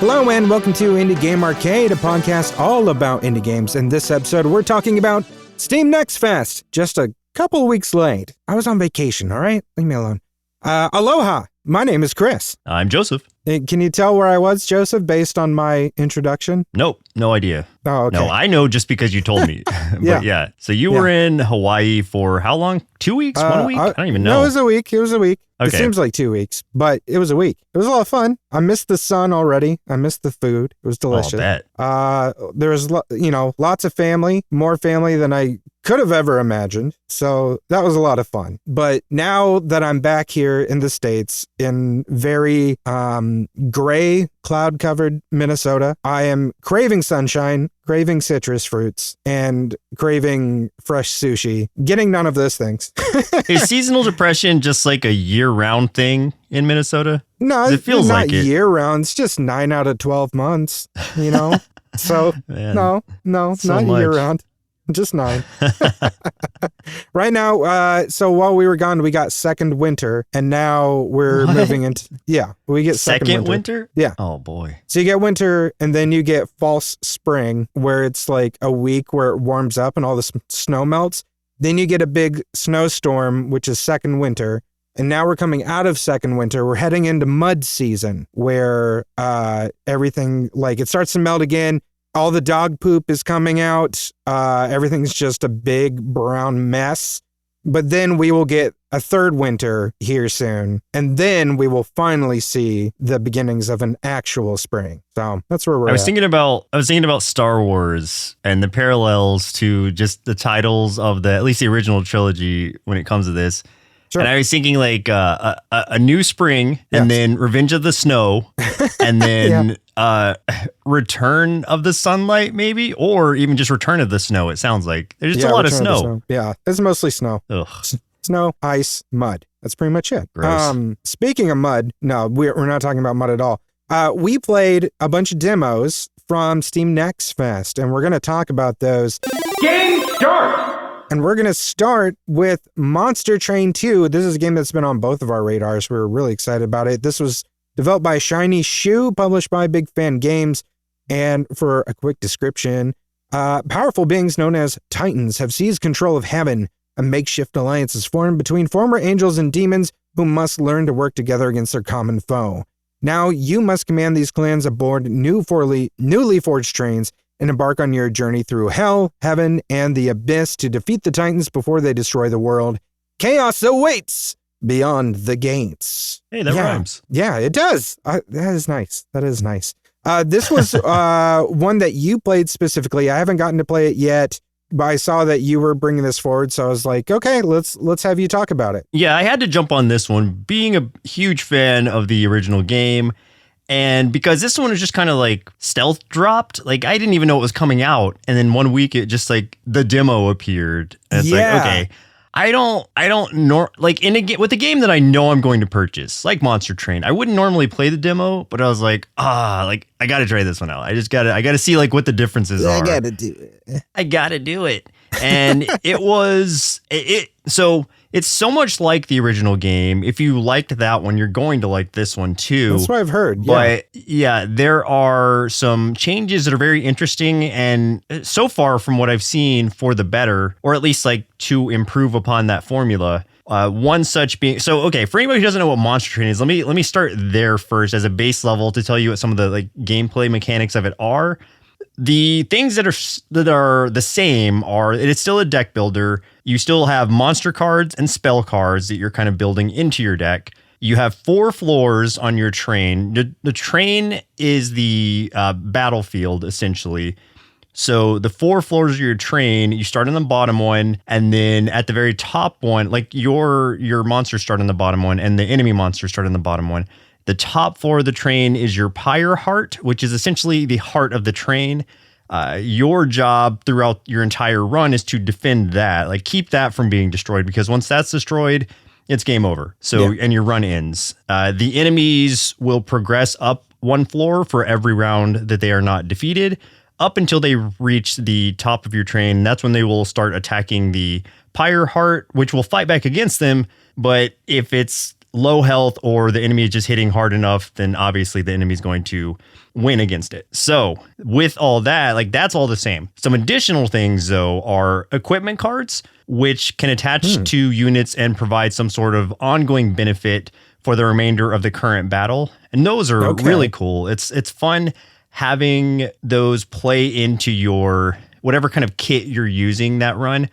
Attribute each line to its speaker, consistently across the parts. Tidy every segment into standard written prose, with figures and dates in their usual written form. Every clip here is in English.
Speaker 1: Hello and welcome to Indie Game Arcade, a podcast all about indie games. In this episode, we're talking about Steam Next Fest, just a couple weeks late. I was on vacation, all right? Leave me alone. Aloha, my name is Chris.
Speaker 2: I'm Joseph.
Speaker 1: Can you tell where I was, Joseph, based on my introduction?
Speaker 2: Nope, no idea.
Speaker 1: Oh, okay.
Speaker 2: No, I know just because you told me. But yeah, so you were in Hawaii for how long? 2 weeks? 1 week? I don't even know.
Speaker 1: No, it was a week.
Speaker 2: Okay.
Speaker 1: It seems like 2 weeks, but it was a week. It was a lot of fun. I missed the sun already. I missed the food. It was delicious.
Speaker 2: I'll bet.
Speaker 1: There was, lots of family, more family than I could have ever imagined. So that was a lot of fun. But now that I'm back here in the States in very gray, cloud-covered Minnesota, I am craving sunshine, craving citrus fruits, and craving fresh sushi. Getting none of those things.
Speaker 2: Is seasonal depression just like a year-round thing in Minnesota?
Speaker 1: No,
Speaker 2: it feels
Speaker 1: not
Speaker 2: like it.
Speaker 1: Year-round. It's just 9 out of 12 months, So,
Speaker 2: Man,
Speaker 1: no,
Speaker 2: so
Speaker 1: not
Speaker 2: much.
Speaker 1: year-round. Just 9. Right now, so while we were gone, we got second winter, and now we're moving into, we get second
Speaker 2: winter?
Speaker 1: Yeah.
Speaker 2: Oh, boy.
Speaker 1: So you get winter, and then you get false spring, where it's like a week where it warms up and all the snow melts. Then you get a big snowstorm, which is second winter. And now we're coming out of second winter. We're heading into mud season, where everything, it starts to melt again. All the dog poop is coming out. Everything's just a big brown mess. But then we will get a third winter here soon. And then we will finally see the beginnings of an actual spring. So that's where we're
Speaker 2: I was
Speaker 1: at.
Speaker 2: thinking about Star Wars and the parallels to just the titles of at least the original trilogy when it comes to this.
Speaker 1: Sure.
Speaker 2: And I was thinking a new spring, and then Revenge of the Snow, and then Return of the Sunlight, maybe, or even just Return of the Snow. It sounds like there's just a lot of snow.
Speaker 1: Yeah, it's mostly snow.
Speaker 2: Ugh.
Speaker 1: Snow, ice, mud. That's pretty much it.
Speaker 2: Gross.
Speaker 1: Speaking of mud, no, we're not talking about mud at all. We played a bunch of demos from Steam Next Fest, and we're going to talk about those.
Speaker 3: Game start!
Speaker 1: And we're going to start with Monster Train 2. This is a game that's been on both of our radars. We're really excited about it. This was developed by Shiny Shoe, published by Big Fan Games. And for a quick description, powerful beings known as Titans have seized control of heaven. A makeshift alliance is formed between former angels and demons who must learn to work together against their common foe. Now you must command these clans aboard newly forged trains and embark on your journey through hell, heaven, and the abyss to defeat the Titans before they destroy the world. Chaos awaits beyond the gates.
Speaker 2: Hey, that rhymes.
Speaker 1: Yeah, it does. That is nice. This was one that you played specifically. I haven't gotten to play it yet, but I saw that you were bringing this forward, so I was like, okay, let's have you talk about it.
Speaker 2: Yeah, I had to jump on this one, being a huge fan of the original game. And because this one was just kind of stealth dropped, I didn't even know it was coming out. And then 1 week it just the demo appeared. And it's okay, I don't with a game that I know I'm going to purchase, like Monster Train, I wouldn't normally play the demo, but I was I got to try this one out. I got to see what the differences are.
Speaker 1: I got to do it.
Speaker 2: I got to do it. And so it's so much like the original game. If you liked that one, you're going to like this one too.
Speaker 1: That's what I've heard.
Speaker 2: But there are some changes that are very interesting, and so far from what I've seen, for the better, or at least to improve upon that formula. One such being, for anybody who doesn't know what Monster Train is, let me start there first as a base level to tell you what some of the gameplay mechanics of it are. The things that are the same are it's still a deck builder. You still have monster cards and spell cards that you're kind of building into your deck. You have 4 floors on your train. The train is the battlefield, essentially. So the 4 floors of your train, you start on the bottom one, and then at the very top one, your monsters start on the bottom one, and the enemy monsters start on the bottom one. The top floor of the train is your pyre heart, which is essentially the heart of the train. Your job throughout your entire run is to defend that, keep that from being destroyed, because once that's destroyed, it's game over. So, and your run ends. The enemies will progress up 1 floor for every round that they are not defeated, up until they reach the top of your train. That's when they will start attacking the pyre heart, which will fight back against them. But if it's low health or the enemy is just hitting hard enough, then obviously the enemy's going to win against it. So with all that, like that's all the same. Some additional things though are equipment cards, which can attach to units and provide some sort of ongoing benefit for the remainder of the current battle. And those are really cool. It's fun having those play into your whatever kind of kit you're using that run.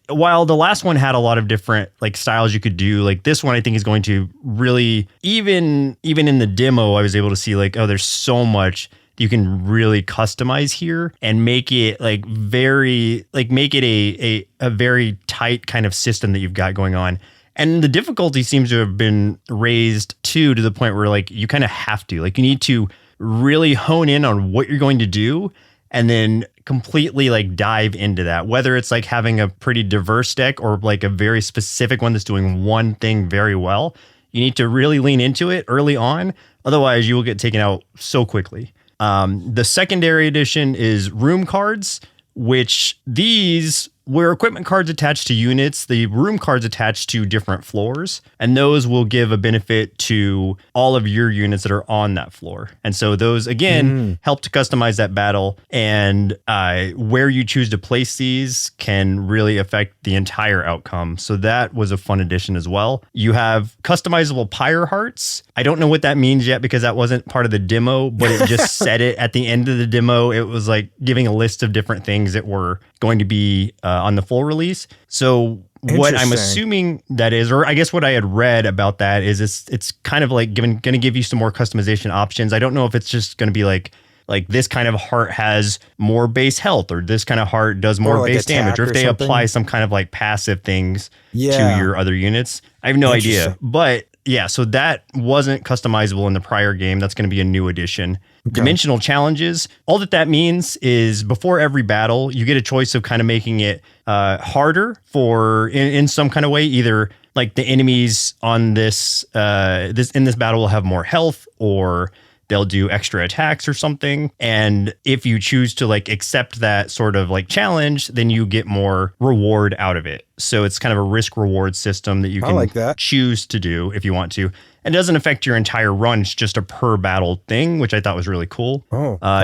Speaker 2: While the last one had a lot of different like styles you could do, like this one I think is going to really, even in the demo, I was able to see like, oh, there's so much you can really customize here and make it like make it a very tight kind of system that you've got going on. And the difficulty seems to have been raised too, to the point where like you kind of have to, like you need to really hone in on what you're going to do and then completely like dive into that, whether it's like having a pretty diverse deck or like a very specific one that's doing one thing very well. You need to really lean into it early on. Otherwise you will get taken out so quickly. The secondary edition is room cards, which these were equipment cards attached to units, the room cards attached to different floors, and those will give a benefit to all of your units that are on that floor. And so those, again, help to customize that battle, and where you choose to place these can really affect the entire outcome. So that was a fun addition as well. You have customizable pyre hearts. I don't know what that means yet because that wasn't part of the demo, but it just said it at the end of the demo. It was like giving a list of different things that were going to be on the full release. So what I'm assuming that is, or I guess what I had read about that is it's kind of like going to give you some more customization options. I don't know if it's just going to be like this kind of heart has more base health, or this kind of heart does more like base damage, or if they apply some kind of like passive things to your other units. I have no idea. But yeah, so that wasn't customizable in the prior game. That's going to be a new addition. Okay. Dimensional challenges. All that means is before every battle, you get a choice of kind of making it harder for in some kind of way. Either like the enemies on this in this battle will have more health, or they'll do extra attacks or something. And if you choose to like accept that sort of like challenge, then you get more reward out of it. So it's kind of a risk reward system that you can choose to do if you want to. And it doesn't affect your entire run. It's just a per battle thing, which I thought was really cool.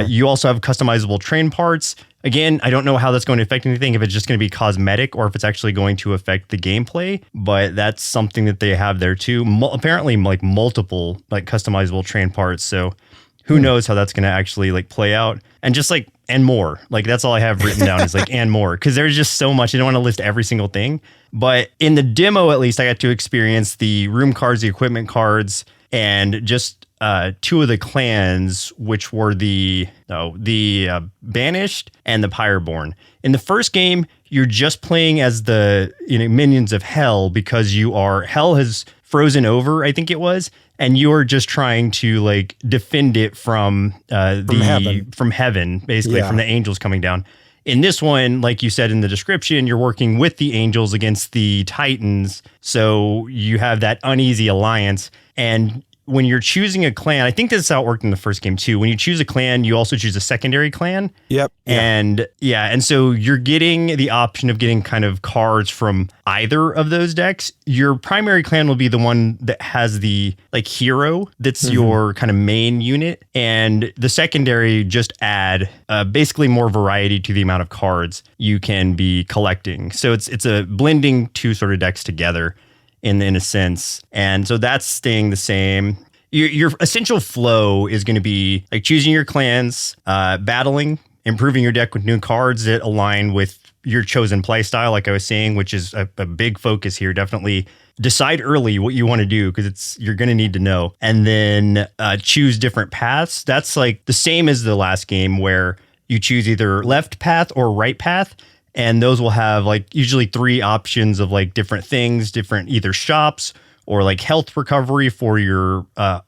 Speaker 2: You also have customizable train parts. Again, I don't know how that's going to affect anything, if it's just going to be cosmetic or if it's actually going to affect the gameplay, but that's something that they have there too. Apparently like multiple like customizable train parts. So who knows how that's going to actually like play out. And just like, and more, like that's all I have written down is like, and more, because there's just so much. I don't want to list every single thing, but in the demo, at least I got to experience the room cards, the equipment cards, and just two of the clans, which were the Banished and the Pyreborn. In the first game, you're just playing as the minions of Hell, because Hell has frozen over, I think it was, and you're just trying to like defend it from heaven, basically from the angels coming down. In this one, like you said in the description, you're working with the angels against the Titans, so you have that uneasy alliance. And when you're choosing a clan, I think this is how it worked in the first game too. When you choose a clan, you also choose a secondary clan. Yep. And and so you're getting the option of getting kind of cards from either of those decks. Your primary clan will be the one that has the like hero that's your kind of main unit, and the secondary just add basically more variety to the amount of cards you can be collecting. So it's a blending two sort of decks together in a sense. And so that's staying the same. Your essential flow is going to be like choosing your clans, battling, improving your deck with new cards that align with your chosen play style, like I was saying, which is a big focus here. Definitely decide early what you want to do, because you're going to need to know. And then choose different paths. That's like the same as the last game, where you choose either left path or right path. And those will have like usually three options of like different things, different either shops or like health recovery for your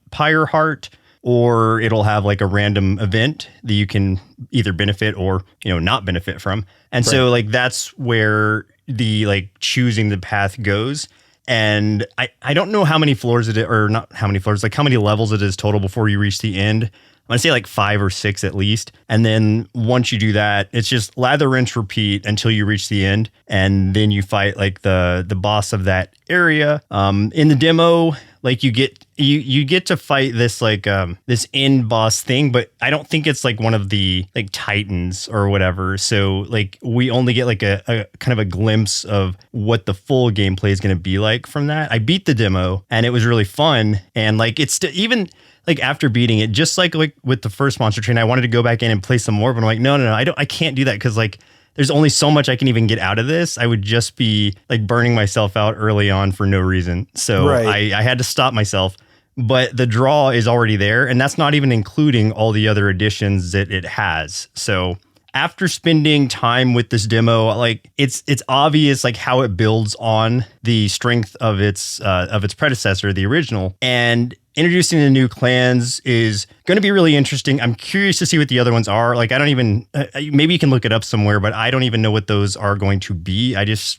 Speaker 2: pyre heart, or it'll have like a random event that you can either benefit or, not benefit from. And so like that's where the like choosing the path goes. And I don't know how many floors it is, or not how many floors, like how many levels it is total before you reach the end. I'm going to say like 5 or 6 at least. And then once you do that, it's just lather, rinse, repeat until you reach the end. And then you fight like the boss of that area. In the demo, like you get to fight this like this end boss thing, but I don't think it's like one of the like titans or whatever. So like we only get like a kind of a glimpse of what the full gameplay is going to be like from that. I beat the demo and it was really fun, and like it's even like after beating it, just like with the first Monster Train, I wanted to go back in and play some more, but I'm like, no, I can't do that because like there's only so much I can even get out of this. I would just be like burning myself out early on for no reason. So I had to stop myself. But the draw is already there, and that's not even including all the other additions that it has. So after spending time with this demo, like it's obvious like how it builds on the strength of its predecessor, the original, and introducing the new clans is going to be really interesting. I'm curious to see what the other ones are. Like I don't even maybe you can look it up somewhere, but I don't even know what those are going to be.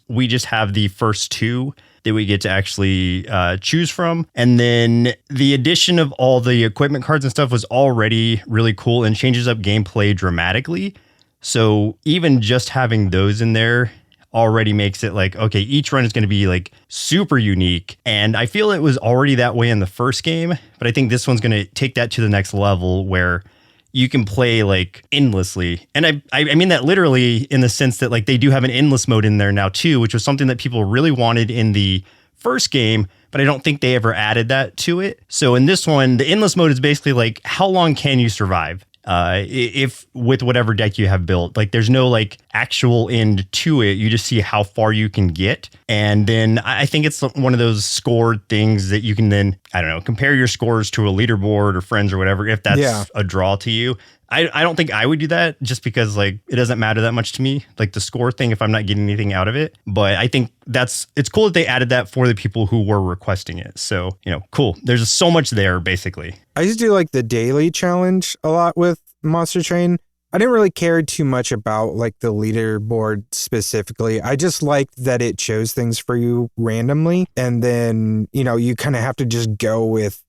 Speaker 2: We just have the first two that we get to actually choose from. And then the addition of all the equipment cards and stuff was already really cool and changes up gameplay dramatically. So even just having those in there already makes it like, okay, each run is going to be like super unique. And I feel it was already that way in the first game, but I think this one's going to take that to the next level where you can play like endlessly. And I mean that literally in the sense that like they do have an endless mode in there now too, which was something that people really wanted in the first game, but I don't think they ever added that to it. So in this one, the endless mode is basically like, how long can you survive? If with whatever deck you have built, like there's no like actual end to it. You just see how far you can get. And then I think it's one of those scored things that you can then, I don't know, compare your scores to a leaderboard or friends or whatever, if that's a draw to you. I don't think I would do that just because like it doesn't matter that much to me, like the score thing, if I'm not getting anything out of it. But I think it's cool that they added that for the people who were requesting it. So, cool. There's so much there basically.
Speaker 1: I used to do like the daily challenge a lot with Monster Train. I didn't really care too much about like the leaderboard specifically. I just liked that it chose things for you randomly. And then, you kind of have to just go with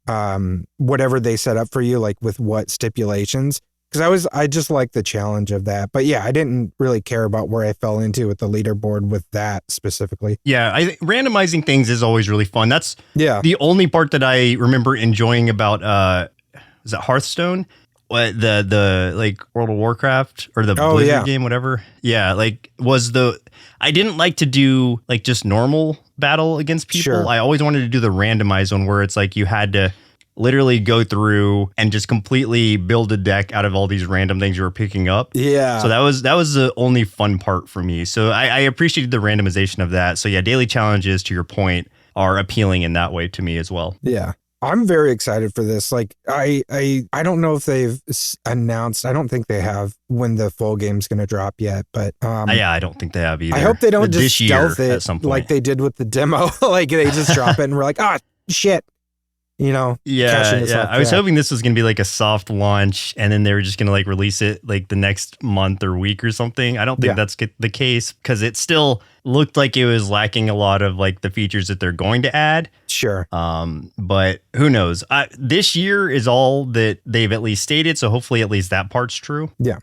Speaker 1: whatever they set up for you, like with what stipulations. Because I just like the challenge of that. But yeah, I didn't really care about where I fell into with the leaderboard with that specifically.
Speaker 2: Yeah, I think randomizing things is always really fun. That's the only part that I remember enjoying about, is that Hearthstone? What the like World of Warcraft or the Blizzard game, whatever. Yeah, like I didn't like to do like just normal battle against people. Sure. I always wanted to do the randomized one where it's like you had to literally go through and just completely build a deck out of all these random things you were picking up. Yeah. So that was the only fun part for me. So I appreciated the randomization of that. So yeah, daily challenges, to your point, are appealing in that way to me as well.
Speaker 1: Yeah. I'm very excited for this. Like I don't know if they've announced, I don't think they have when the full game's going to drop yet, but
Speaker 2: I don't think they have either.
Speaker 1: I hope they don't just stealth it
Speaker 2: at some point,
Speaker 1: like they did with the demo. Like they just drop it and we're like, shit.
Speaker 2: I was hoping this was going to be like a soft launch and then they were just going to like release it like the next month or week or something. I don't think that's the case because it still looked like it was lacking a lot of like the features that they're going to add.
Speaker 1: Sure.
Speaker 2: But who knows? This year is all that they've at least stated. So hopefully at least that part's true.
Speaker 1: Yeah.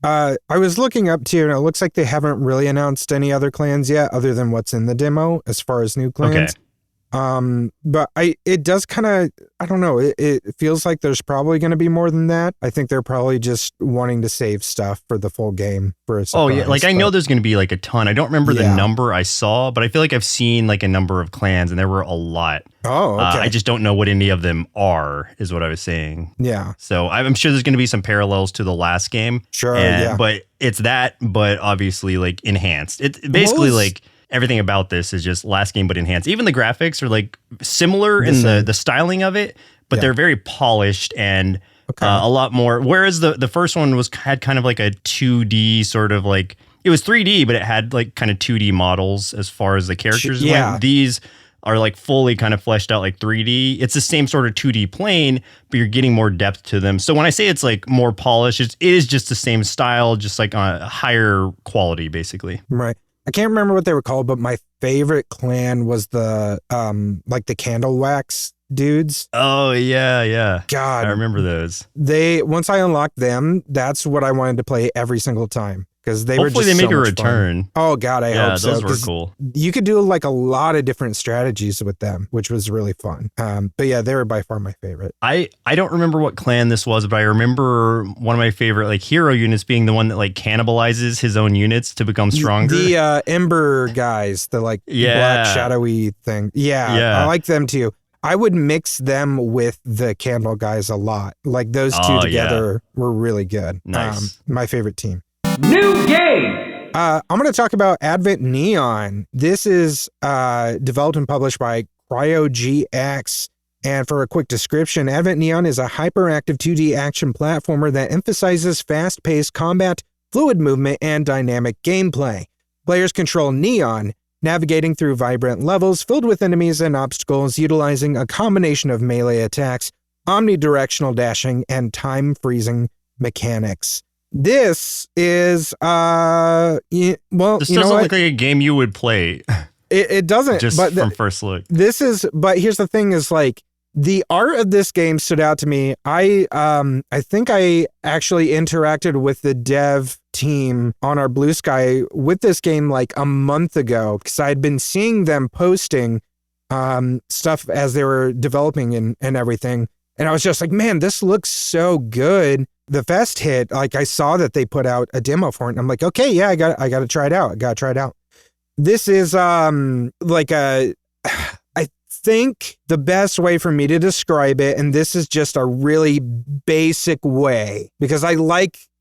Speaker 1: I was looking up too, and it looks like they haven't really announced any other clans yet other than what's in the demo as far as new clans. Okay. But it does kind of, I don't know, it feels like there's probably going to be more than that. I think they're probably just wanting to save stuff for the full game for a surprise.
Speaker 2: Oh yeah, like I know there's going to be like a ton. I don't remember the number I saw, but I feel like I've seen like a number of clans and there were a lot.
Speaker 1: Oh, okay.
Speaker 2: I just don't know what any of them are, is what I was saying.
Speaker 1: Yeah.
Speaker 2: So I'm sure there's going to be some parallels to the last game.
Speaker 1: Sure,
Speaker 2: But it's that, but obviously like enhanced. It's basically like everything about this is just last game but enhanced. Even the graphics are like similar in the styling of it, but they're very polished and a lot more. Whereas the first one had kind of like a 2D sort of like, it was 3D, but it had like kind of 2D models as far as the characters went. These are like fully kind of fleshed out like 3D. It's the same sort of 2D plane, but you're getting more depth to them. So when I say it's like more polished, it is just the same style, just like on a higher quality, basically.
Speaker 1: Right. I can't remember what they were called, but my favorite clan was the like the candle wax dudes.
Speaker 2: Oh yeah. God, I remember those.
Speaker 1: Once I unlocked them, that's what I wanted to play every single time. because they were
Speaker 2: Hopefully
Speaker 1: just
Speaker 2: they make
Speaker 1: so
Speaker 2: a
Speaker 1: much fun.
Speaker 2: return.
Speaker 1: Oh God, I hope so.
Speaker 2: Yeah, those were
Speaker 1: 'cause
Speaker 2: cool.
Speaker 1: You could do like a lot of different strategies with them, which was really fun. But yeah, they were by far my favorite.
Speaker 2: I don't remember what clan this was, but I remember one of my favorite like hero units being the one that like cannibalizes his own units to become stronger.
Speaker 1: The Ember guys, the like black shadowy thing. Yeah, I like them too. I would mix them with the Candle guys a lot. Like those two together were really good.
Speaker 2: Nice.
Speaker 1: My favorite team.
Speaker 3: New game!
Speaker 1: I'm going to talk about Advent Neon. This is developed and published by CryoGX. And for a quick description, Advent Neon is a hyperactive 2D action platformer that emphasizes fast-paced combat, fluid movement, and dynamic gameplay. Players control Neon, navigating through vibrant levels filled with enemies and obstacles, utilizing a combination of melee attacks, omnidirectional dashing, and time-freezing mechanics. This is,
Speaker 2: this doesn't look like a game you would play.
Speaker 1: It doesn't.
Speaker 2: Just
Speaker 1: but
Speaker 2: from first look.
Speaker 1: But here's the thing is like, the art of this game stood out to me. I think I actually interacted with the dev team on our Blue Sky with this game like a month ago because I'd been seeing them posting stuff as they were developing and everything. And I was just like, man, this looks so good. The Fest hit, like I saw that they put out a demo for it. And I'm like, okay, yeah, I got to try it out. This is like I think the best way for me to describe it, and this is just a really basic way, because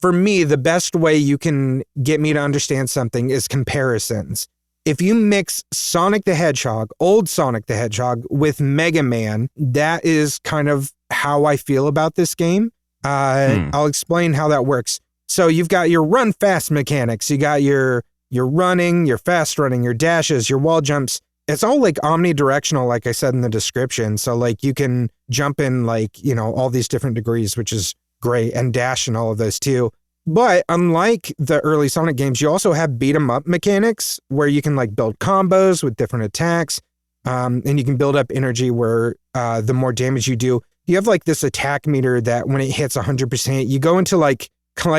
Speaker 1: for me, the best way you can get me to understand something is comparisons. If you mix Sonic the Hedgehog, old Sonic the Hedgehog, with Mega Man, that is kind of how I feel about this game. I'll explain how that works. So you've got your run fast mechanics. You got your running, your fast running, your dashes, your wall jumps. It's all like omnidirectional, like I said in the description. So like you can jump in like, all these different degrees, which is great, and dash and all of those too. But unlike the early Sonic games, you also have beat 'em up mechanics where you can like build combos with different attacks. And you can build up energy where the more damage you do, you have like this attack meter that when it hits 100%, you go into like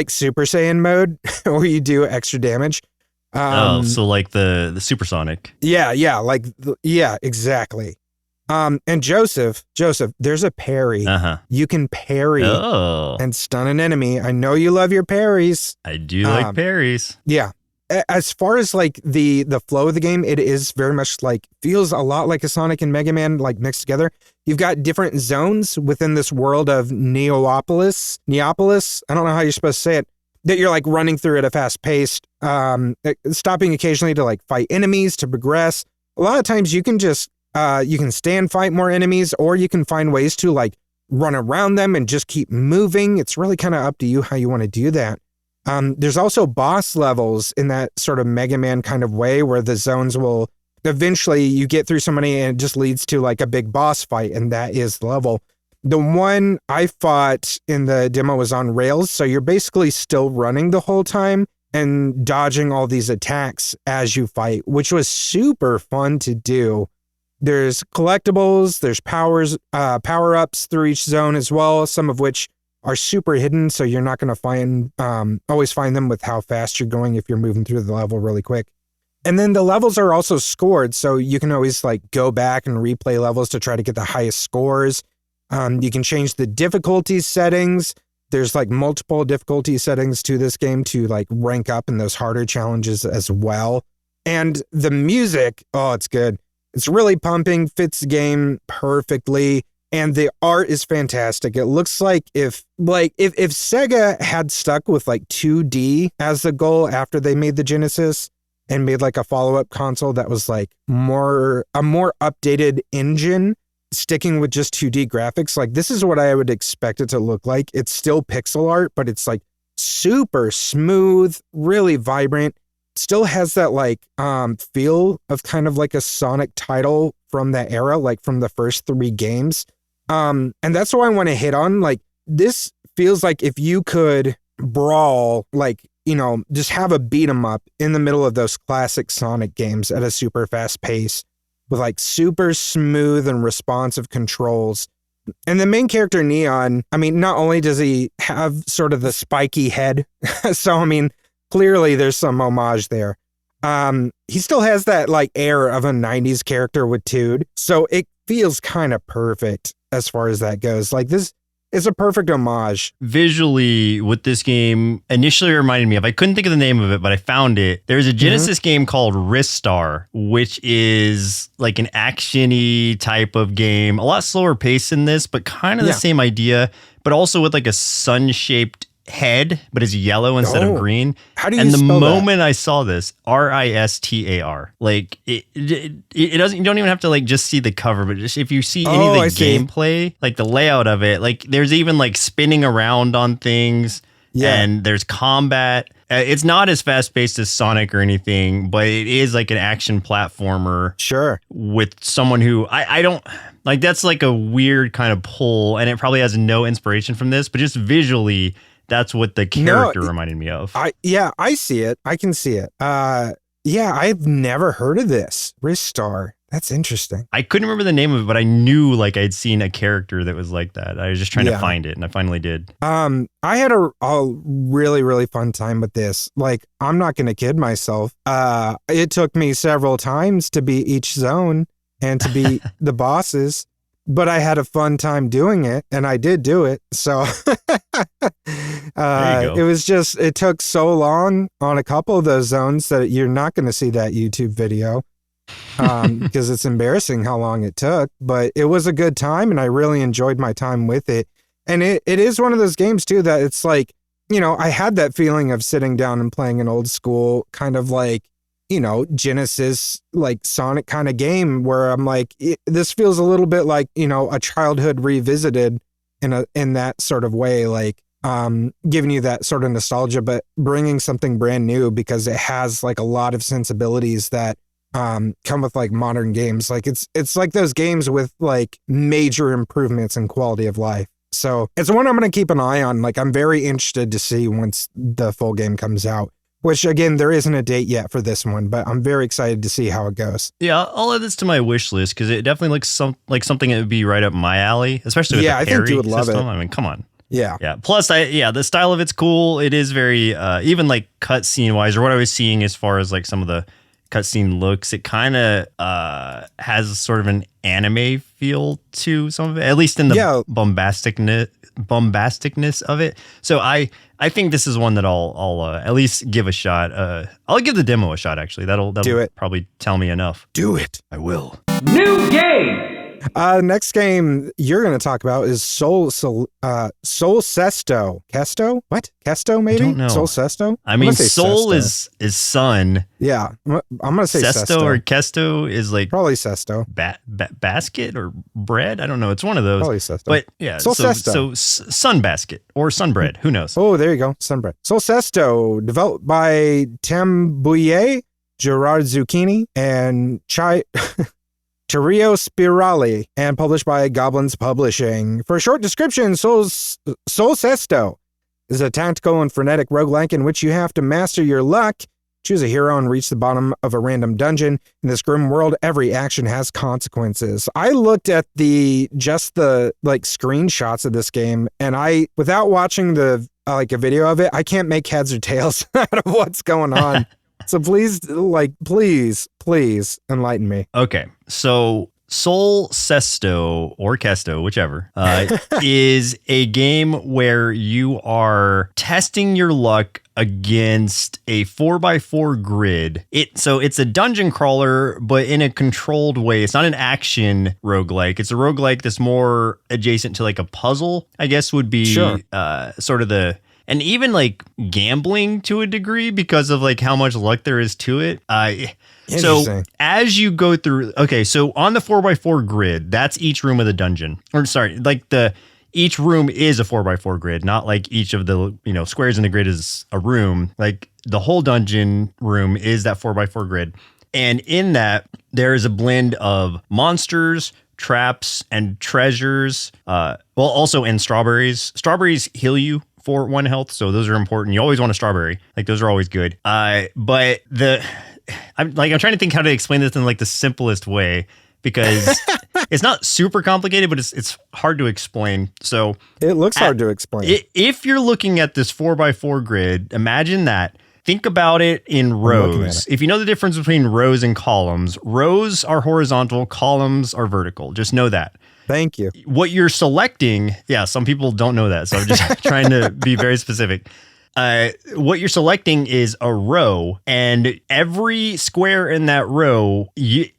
Speaker 1: Super Saiyan mode where you do extra damage.
Speaker 2: So like the supersonic.
Speaker 1: Yeah, exactly. And Joseph, there's a parry. You can parry and stun an enemy. I know you love your parries.
Speaker 2: I do like parries.
Speaker 1: Yeah. As far as like the flow of the game, it is very much like, feels a lot like a Sonic and Mega Man like mixed together. You've got different zones within this world of Neopolis. I don't know how you're supposed to say it. That you're like running through at a fast pace, stopping occasionally to like fight enemies to progress. A lot of times you can just, you can stand fight more enemies, or you can find ways to like run around them and just keep moving. It's really kind of up to you how you want to do that. There's also boss levels in that sort of Mega Man kind of way where the zones will eventually you get through so many and it just leads to like a big boss fight, and that is the level. The one I fought in the demo was on rails, so you're basically still running the whole time and dodging all these attacks as you fight, which was super fun to do. There's collectibles, there's power-ups through each zone as well, some of which are super hidden, so you're not going to always find them with how fast you're going if you're moving through the level really quick. And then the levels are also scored, so you can always like go back and replay levels to try to get the highest scores. You can change the difficulty settings. There's like multiple difficulty settings to this game to like rank up in those harder challenges as well. And the music, it's good. It's really pumping, fits the game perfectly. And the art is fantastic. It looks like if Sega had stuck with like 2D as the goal after they made the Genesis and made like a follow-up console that was like a more updated engine, sticking with just 2D graphics, like this is what I would expect it to look like. It's still pixel art, but it's like super smooth, really vibrant. Still has that like feel of kind of like a Sonic title from that era, like from the first 3 games. And that's what I want to hit on. Like this feels like if you could brawl, like, just have a beat 'em up in the middle of those classic Sonic games at a super fast pace with like super smooth and responsive controls. And the main character, Neon, I mean, not only does he have sort of the spiky head, so I mean, clearly there's some homage there. He still has that like air of a 90s character with Tude, so it feels kind of perfect as far as that goes. Like this is a perfect homage.
Speaker 2: Visually, what this game initially reminded me of, I couldn't think of the name of it, but I found it. There's a Genesis game called Ristar, which is like an action-y type of game, a lot slower pace than this, but kind of the same idea, but also with like a sun-shaped head, but it's yellow instead of green.
Speaker 1: How do you
Speaker 2: And the
Speaker 1: spell
Speaker 2: moment I saw this, Ristar, like it doesn't, you don't even have to like just see the cover, but just if you see any of the gameplay, like the layout of it, like there's even like spinning around on things and there's combat. It's not as fast paced as Sonic or anything, but it is like an action platformer.
Speaker 1: Sure.
Speaker 2: With someone who I don't like, that's like a weird kind of pull, and it probably has no inspiration from this, but just visually, that's what the character reminded me of.
Speaker 1: I see it. I can see it. I've never heard of this. Ristar. That's interesting.
Speaker 2: I couldn't remember the name of it, but I knew like I'd seen a character that was like that. I was just trying to find it, and I finally did.
Speaker 1: I had a really, really fun time with this. Like, I'm not going to kid myself. It took me several times to beat each zone and to beat the bosses, but I had a fun time doing it, and I did do it. So it was just, it took so long on a couple of those zones that you're not going to see that YouTube video because it's embarrassing how long it took, but it was a good time, and I really enjoyed my time with it. And it is one of those games too that it's like, you know, I had that feeling of sitting down and playing an old school kind of like, you know, Genesis, like Sonic kind of game where I'm like, this feels a little bit like, you know, a childhood revisited in that sort of way, like giving you that sort of nostalgia, but bringing something brand new because it has like a lot of sensibilities that come with like modern games. Like it's like those games with like major improvements in quality of life. So it's one I'm going to keep an eye on. Like I'm very interested to see once the full game comes out. Which, again, there isn't a date yet for this one, but I'm very excited to see how it goes.
Speaker 2: Yeah, I'll add this to my wish list because it definitely looks like something that would be right up my alley, especially with the parry
Speaker 1: I think you would love
Speaker 2: system.
Speaker 1: it.
Speaker 2: I mean, come on.
Speaker 1: Yeah.
Speaker 2: Yeah. Plus, the style of it's cool. It is very, even like cutscene wise, or what I was seeing as far as like some of the cutscene looks, it kind of has sort of an anime feel to some of it, at least in the bombasticness of it. So I think this is one that I'll at least give a shot. I'll give the demo a shot, actually. That'll
Speaker 1: do it.
Speaker 2: Probably tell me enough.
Speaker 1: Do it.
Speaker 2: I will.
Speaker 3: New game!
Speaker 1: Next game you're going to talk about is Soul Cesto. Cesto? What? Cesto, maybe?
Speaker 2: I don't know.
Speaker 1: Soul Cesto?
Speaker 2: I mean, Soul is sun.
Speaker 1: Yeah. I'm going to say Cesto.
Speaker 2: Or Cesto is like...
Speaker 1: Probably Cesto.
Speaker 2: Basket or bread? I don't know. It's one of those.
Speaker 1: Probably Cesto.
Speaker 2: But yeah,
Speaker 1: Soul Cesto.
Speaker 2: So sun basket or sunbread. Who knows?
Speaker 1: Oh, there you go. Sunbread. Soul Cesto, developed by Tim Bouillet, Gerard Zucchini, and Terrio Spirali, and published by Goblins Publishing. For a short description, Soul Cesto is a tactical and frenetic roguelike in which you have to master your luck, choose a hero, and reach the bottom of a random dungeon. In this grim world, every action has consequences. I looked at the screenshots of this game, and without watching a video of it, I can't make heads or tails out of what's going on. So please enlighten me.
Speaker 2: Okay, so Soul Cesto or Cesto, whichever, is a game where you are testing your luck against a 4x4 grid. It's a dungeon crawler, but in a controlled way. It's not an action roguelike. It's a roguelike that's more adjacent to like a puzzle, I guess would be sort of the... And even like gambling to a degree because of like how much luck there is to it. So as you go through, so on the 4x4 grid, that's each room of the dungeon. Or sorry, like each room is a 4x4 grid, not like each of the squares in the grid is a room. Like the whole dungeon room is that 4x4 grid. And in that, there is a blend of monsters, traps, and treasures. Also and strawberries. Strawberries heal you for 1 health, so those are important. You always want a strawberry. Like those are always good. But I'm trying to think how to explain this in like the simplest way because it's not super complicated, but it's hard to explain. So
Speaker 1: it looks hard to explain.
Speaker 2: If you're looking at this 4x4 grid, imagine that think about it in
Speaker 1: looking at
Speaker 2: rows. If you know the difference between rows and columns, rows are horizontal, columns are vertical. Just know that.
Speaker 1: Thank you.
Speaker 2: What you're selecting, some people don't know that, so I'm just trying to be very specific. What you're selecting is a row, and every square in that row,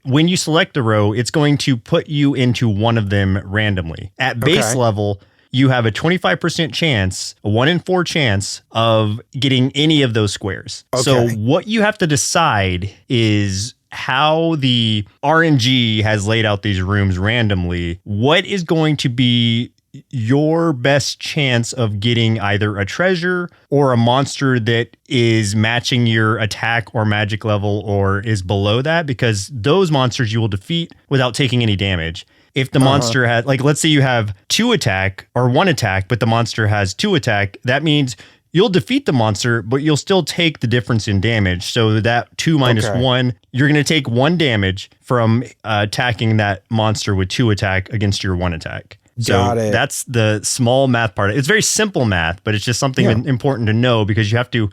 Speaker 2: when you select a row, it's going to put you into one of them randomly. At base level, you have a 25% chance, a 1 in 4 chance of getting any of those squares.
Speaker 1: Okay.
Speaker 2: So what you have to decide is how the RNG has laid out these rooms randomly. What is going to be your best chance of getting either a treasure or a monster that is matching your attack or magic level or is below that? Because those monsters you will defeat without taking any damage. If the monster has, like, let's say you have 2 attack or 1 attack, but the monster has 2 attack, that means you'll defeat the monster, but you'll still take the difference in damage. So that 2 minus 1, you're going to take 1 damage from attacking that monster with 2 attack against your 1 attack. So that's the small math part. It's very simple math, but it's just something important to know, because you have to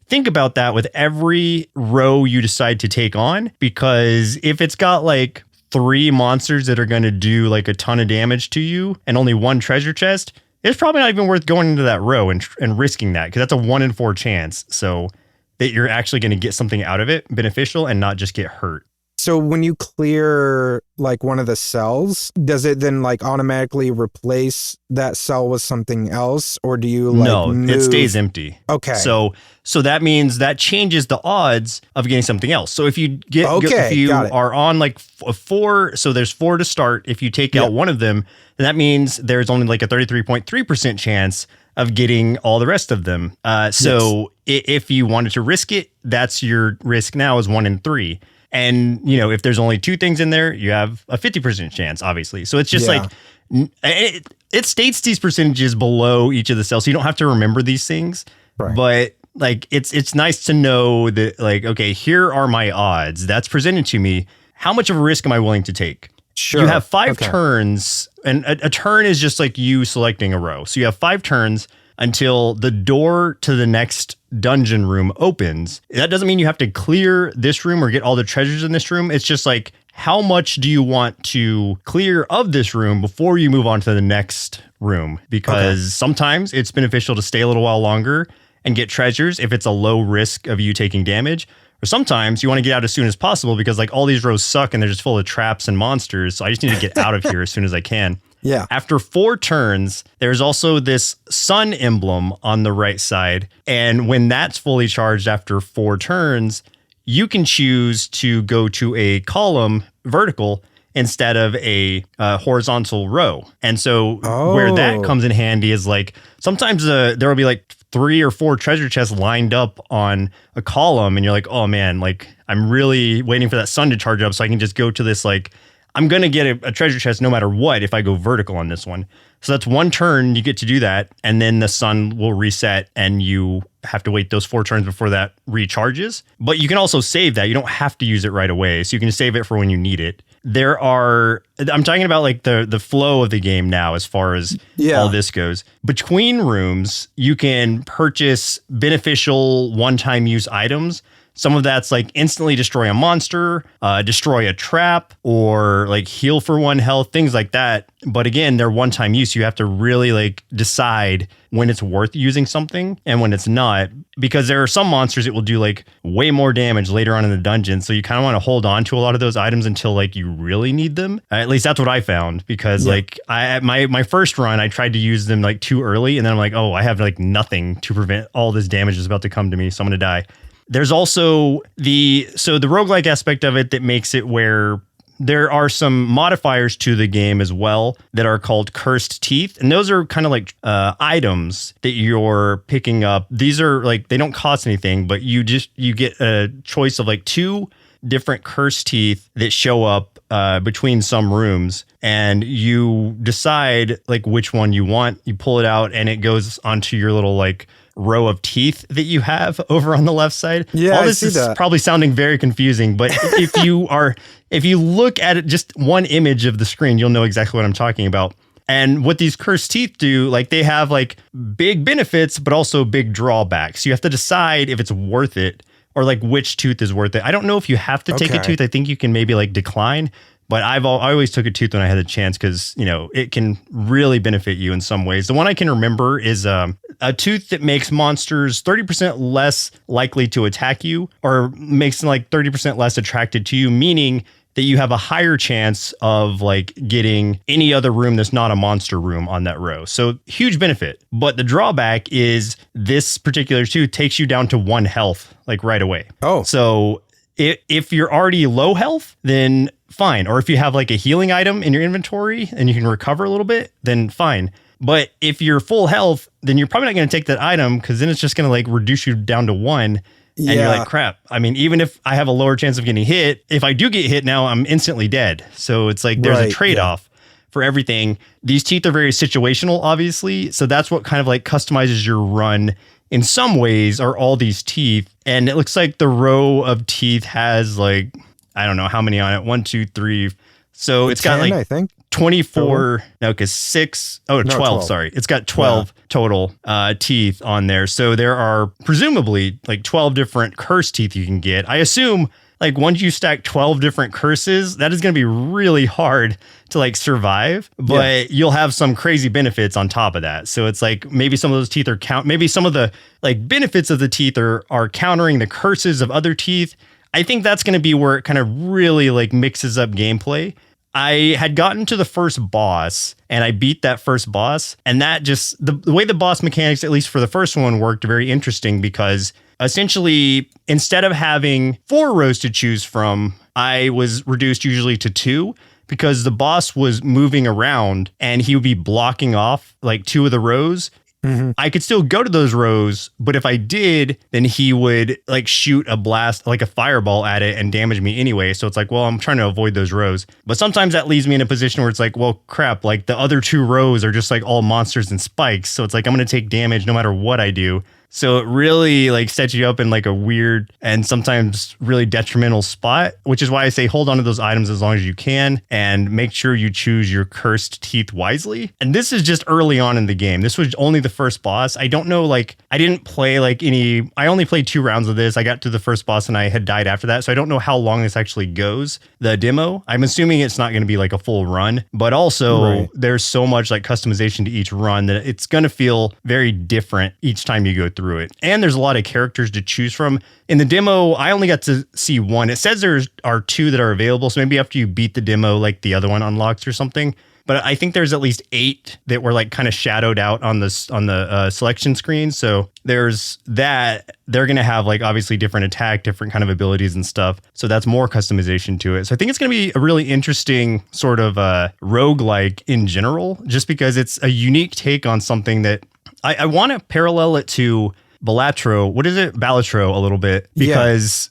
Speaker 2: think about that with every row you decide to take on. Because if it's got like 3 monsters that are going to do like a ton of damage to you and only 1 treasure chest, it's probably not even worth going into that row and risking that, because that's a 1 in 4 chance. So that you're actually going to get something out of it beneficial and not just get hurt.
Speaker 1: So when you clear like one of the cells, does it then like automatically replace that cell with something else, or do you like move?
Speaker 2: It stays empty.
Speaker 1: Okay.
Speaker 2: So that means that changes the odds of getting something else. So if you get if you are on like a 4, so there's 4 to start. If you take out one of them, then that means there's only like a 33.3% chance of getting all the rest of them. If you wanted to risk it, that's your risk now is 1 in 3. And, if there's only 2 things in there, you have a 50% chance, obviously. So it's just like, it states these percentages below each of the cells. So you don't have to remember these things. Right. But like, it's nice to know that, like, okay, here are my odds. That's presented to me. How much of a risk am I willing to take? Sure. You have 5 turns, and a turn is just like you selecting a row. So you have 5 turns until the door to the next dungeon room opens. That doesn't mean you have to clear this room or get all the treasures in this room. It's just like, how much do you want to clear of this room before you move on to the next room? Because sometimes it's beneficial to stay a little while longer and get treasures if it's a low risk of you taking damage. Or sometimes you want to get out as soon as possible because like all these rows suck and they're just full of traps and monsters. So I just need to get out of here as soon as I can. Yeah. After 4 turns, there's also this sun emblem on the right side. And when that's fully charged after 4 turns, you can choose to go to a column vertical instead of a horizontal row. And so where that comes in handy is like, sometimes there will be like 3 or 4 treasure chests lined up on a column. And you're like, oh man, like I'm really waiting for that sun to charge up so I can just go to this like, I'm going to get a treasure chest no matter what if I go vertical on this one. So that's 1 turn you get to do that. And then the sun will reset and you have to wait those 4 turns before that recharges. But you can also save that. You don't have to use it right away. So you can save it for when you need it. I'm talking about like the flow of the game now as far as all this goes. Between rooms, you can purchase beneficial one-time use items. Some of that's like instantly destroy a monster, destroy a trap, or like heal for 1 health, things like that. But again, they're one-time use. You have to really like decide when it's worth using something and when it's not, because there are some monsters that will do like way more damage later on in the dungeon. So you kind of want to hold on to a lot of those items until like you really need them. At least that's what I found, because like my first run, I tried to use them like too early. And then I'm like, oh, I have like nothing to prevent all this damage is about to come to me. So I'm going to die. There's also the roguelike aspect of it that makes it where there are some modifiers to the game as well that are called cursed teeth. And those are kind of like items that you're picking up. These are like, they don't cost anything, but you get a choice of like 2 different cursed teeth that show up between some rooms, and you decide like which one you want. You pull it out and it goes onto your little like row of teeth that you have over on the left side. Yeah, all this is probably sounding very confusing, but if you look at it, just one image of the screen, you'll know exactly what I'm talking about. And what these cursed teeth do, like they have like big benefits, but also big drawbacks. You have to decide if it's worth it or like which tooth is worth it. I don't know if you have to take a tooth. I think you can maybe like decline, but I always took a tooth when I had the chance because, you know, it can really benefit you in some ways. The one I can remember is a tooth that makes monsters 30% less likely to attack you or makes them like 30% less attracted to you, meaning that you have a higher chance of like getting any other room that's not a monster room on that row. So huge benefit. But the drawback is this particular tooth takes you down to 1 health like right away.
Speaker 1: Oh.
Speaker 2: So if you're already low health, then fine. Or if you have like a healing item in your inventory and you can recover a little bit, then fine. But if you're full health, then you're probably not going to take that item because then it's just going to like reduce you down to 1. And you're like, crap. I mean, even if I have a lower chance of getting hit, if I do get hit now, I'm instantly dead. So it's like there's a trade-off for everything. These teeth are very situational, obviously. So that's what kind of like customizes your run in some ways are all these teeth. And it looks like the row of teeth has like, I don't know how many on it. 1, 2, 3. So it's
Speaker 1: 10,
Speaker 2: got like
Speaker 1: I think
Speaker 2: 24, no, because 12, sorry. It's got 12 total teeth on there. So there are presumably like 12 different curse teeth you can get. I assume like once you stack 12 different curses, that is going to be really hard to like survive, but you'll have some crazy benefits on top of that. So it's like maybe some of those teeth are maybe some of the like benefits of the teeth are countering the curses of other teeth. I think that's going to be where it kind of really like mixes up gameplay. I had gotten to the first boss and I beat that first boss, and that just the way the boss mechanics, at least for the first one, worked very interesting because essentially instead of having 4 rows to choose from, I was reduced usually to 2 because the boss was moving around and he would be blocking off like 2 of the rows. Mm-hmm. I could still go to those rows, but if I did, then he would like shoot a blast, like a fireball at it and damage me anyway. So it's like, well, I'm trying to avoid those rows. But sometimes that leaves me in a position where it's like, well, crap, like the other 2 rows are just like all monsters and spikes. So it's like, I'm going to take damage no matter what I do. So it really like sets you up in like a weird and sometimes really detrimental spot, which is why I say hold on to those items as long as you can and make sure you choose your cursed teeth wisely. And this is just early on in the game. This was only the first boss. I don't know, like I didn't play like I only played 2 rounds of this. I got to the first boss and I had died after that. So I don't know how long this actually goes, the demo. I'm assuming it's not going to be like a full run, but also there's so much like customization to each run that it's going to feel very different each time you go through it. And there's a lot of characters to choose from. In the demo, I only got to see 1. It says there are 2 that are available. So maybe after you beat the demo, like the other one unlocks or something. But I think there's at least 8 that were like kind of shadowed out on the selection screen. So there's that. They're going to have like obviously different attack, different kind of abilities and stuff. So that's more customization to it. So I think it's going to be a really interesting sort of roguelike in general, just because it's a unique take on something that I want to parallel it to Balatro. What is it? Balatro a little bit because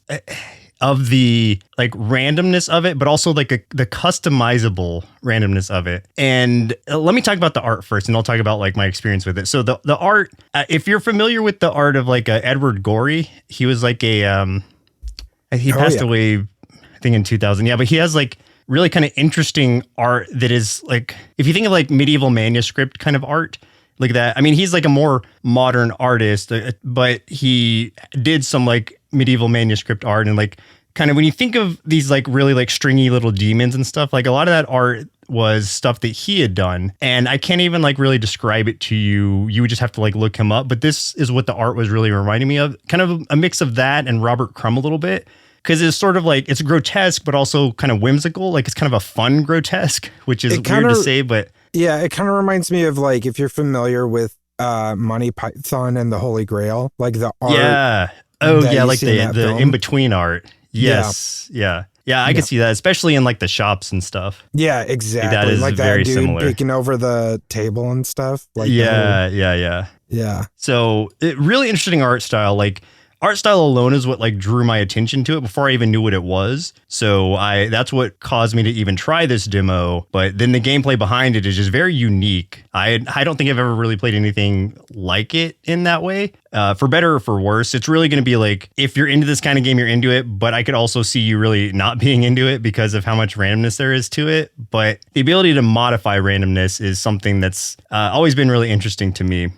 Speaker 2: of the like randomness of it, but also like the customizable randomness of it. And let me talk about the art first, and I'll talk about like my experience with it. So the art, if you're familiar with the art of like Edward Gorey, he was like he passed away, I think in 2000. Yeah, but he has like really kind of interesting art that is like, if you think of like medieval manuscript kind of art, like that. I mean, he's like a more modern artist, but he did some like medieval manuscript art and like kind of when you think of these like really like stringy little demons and stuff, like a lot of that art was stuff that he had done. And I can't even like really describe it to you. You would just have to like look him up. But this is what the art was really reminding me of. Kind of a mix of that and Robert Crumb a little bit. Because it's sort of like, it's grotesque, but also kind of whimsical. Like it's kind of a fun grotesque, which is weird to say, but...
Speaker 1: Yeah, it kind of reminds me of like, if you're familiar with Monty Python and the Holy Grail, like the art.
Speaker 2: Yeah. Oh, yeah, like the in-between art. Yes. Yeah. Yeah, I can see that, especially in like the shops and stuff.
Speaker 1: Yeah, exactly.
Speaker 2: That is
Speaker 1: like
Speaker 2: very
Speaker 1: that dude
Speaker 2: similar.
Speaker 1: peeking over the table and stuff. Like
Speaker 2: Yeah.
Speaker 1: Yeah.
Speaker 2: So really interesting art style. Like art style alone is what like drew my attention to it before I even knew what it was. So that's what caused me to even try this demo. But then the gameplay behind it is just very unique. I don't think I've ever really played anything like it in that way. For better or for worse, it's really going to be like, if you're into this kind of game, you're into it. But I could also see you really not being into it because of how much randomness there is to it. But the ability to modify randomness is something that's always been really interesting to me.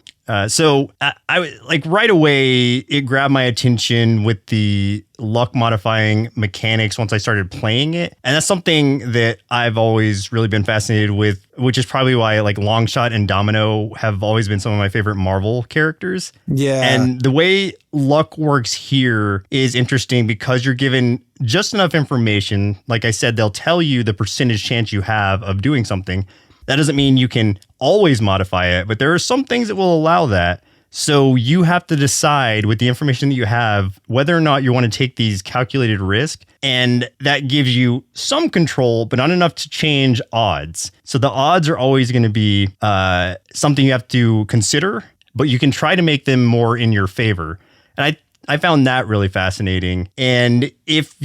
Speaker 2: So I like right away, it grabbed my attention with the luck modifying mechanics once I started playing it. And that's something that I've always really been fascinated with, which is probably why like Longshot and Domino have always been some of my favorite Marvel characters.
Speaker 1: Yeah.
Speaker 2: And the way luck works here is interesting because you're given just enough information. Like I said, they'll tell you the percentage chance you have of doing something. That doesn't mean you can always modify it, but there are some things that will allow that. So you have to decide with the information that you have whether or not you want to take these calculated risks. And that gives you some control, but not enough to change odds. So the odds are always going to be something you have to consider, but you can try to make them more in your favor. And I found that really fascinating. And if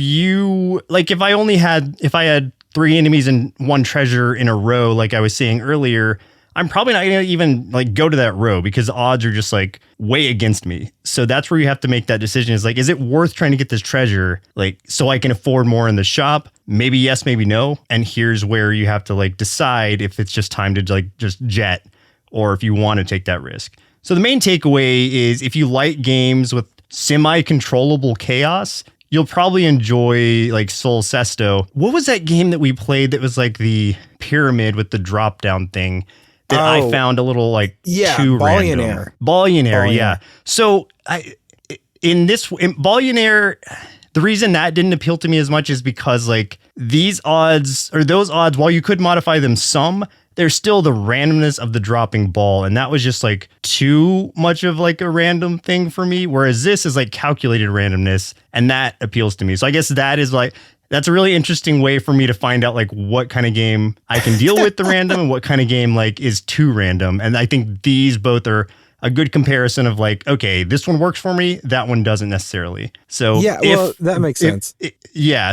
Speaker 2: I had 3 enemies and 1 treasure in a row, like I was saying earlier, I'm probably not going to even like go to that row because the odds are just like way against me. So that's where you have to make that decision is like, is it worth trying to get this treasure? Like, so I can afford more in the shop? Maybe yes, maybe no. And here's where you have to like decide if it's just time to like just jet or if you want to take that risk. So the main takeaway is if you like games with semi-controllable chaos, you'll probably enjoy like Soul Cesto. What was that game that we played that was like the pyramid with the drop down thing that I found a little like too random? Billionaire, yeah. So in Billionaire, the reason that didn't appeal to me as much is because like those odds, while you could modify them some, there's still the randomness of the dropping ball. And that was just like too much of like a random thing for me. Whereas this is like calculated randomness and that appeals to me. So I guess that's a really interesting way for me to find out like what kind of game I can deal with the random and what kind of game like is too random. And I think these both are a good comparison of like, okay, this one works for me, that one doesn't necessarily. So
Speaker 1: yeah, that makes sense.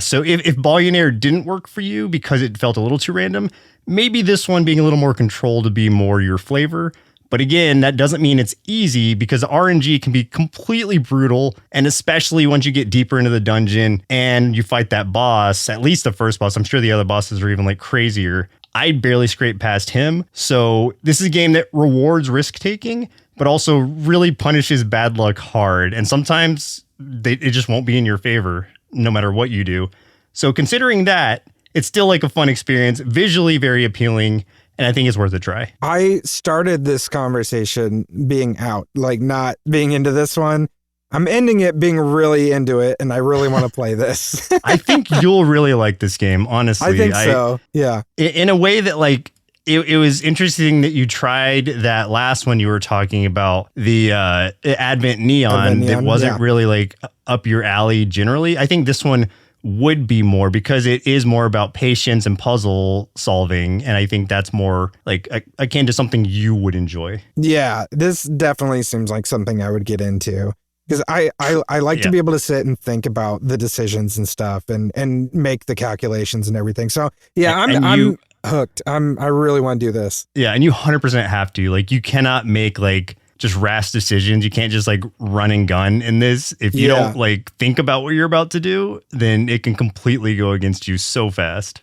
Speaker 2: So if Billionaire didn't work for you because it felt a little too random, maybe this one being a little more controlled to be more your flavor. But again, that doesn't mean it's easy because RNG can be completely brutal. And especially once you get deeper into the dungeon and you fight that boss, at least the first boss, I'm sure the other bosses are even like crazier. I barely scraped past him. So this is a game that rewards risk taking, but also really punishes bad luck hard. And sometimes it just won't be in your favor no matter what you do. So considering that, it's still like a fun experience, visually very appealing, and I think it's worth a try.
Speaker 1: I started this conversation being out, like not being into this one. I'm ending it being really into it, and I really want to play this.
Speaker 2: I think you'll really like this game, honestly.
Speaker 1: I think so, yeah.
Speaker 2: In a way that like, it was interesting that you tried that last one you were talking about, the Advent Neon, that wasn't really like up your alley generally. I think this one would be more because it is more about patience and puzzle solving. And I think that's more like akin to something you would enjoy.
Speaker 1: Yeah, this definitely seems like something I would get into because I like to be able to sit and think about the decisions and stuff and make the calculations and everything. So yeah, I'm hooked. I really want to do this.
Speaker 2: Yeah. And you 100% have to, like, you cannot make like just rash decisions. You can't just like run and gun in this. If you don't like think about what you're about to do, then it can completely go against you so fast.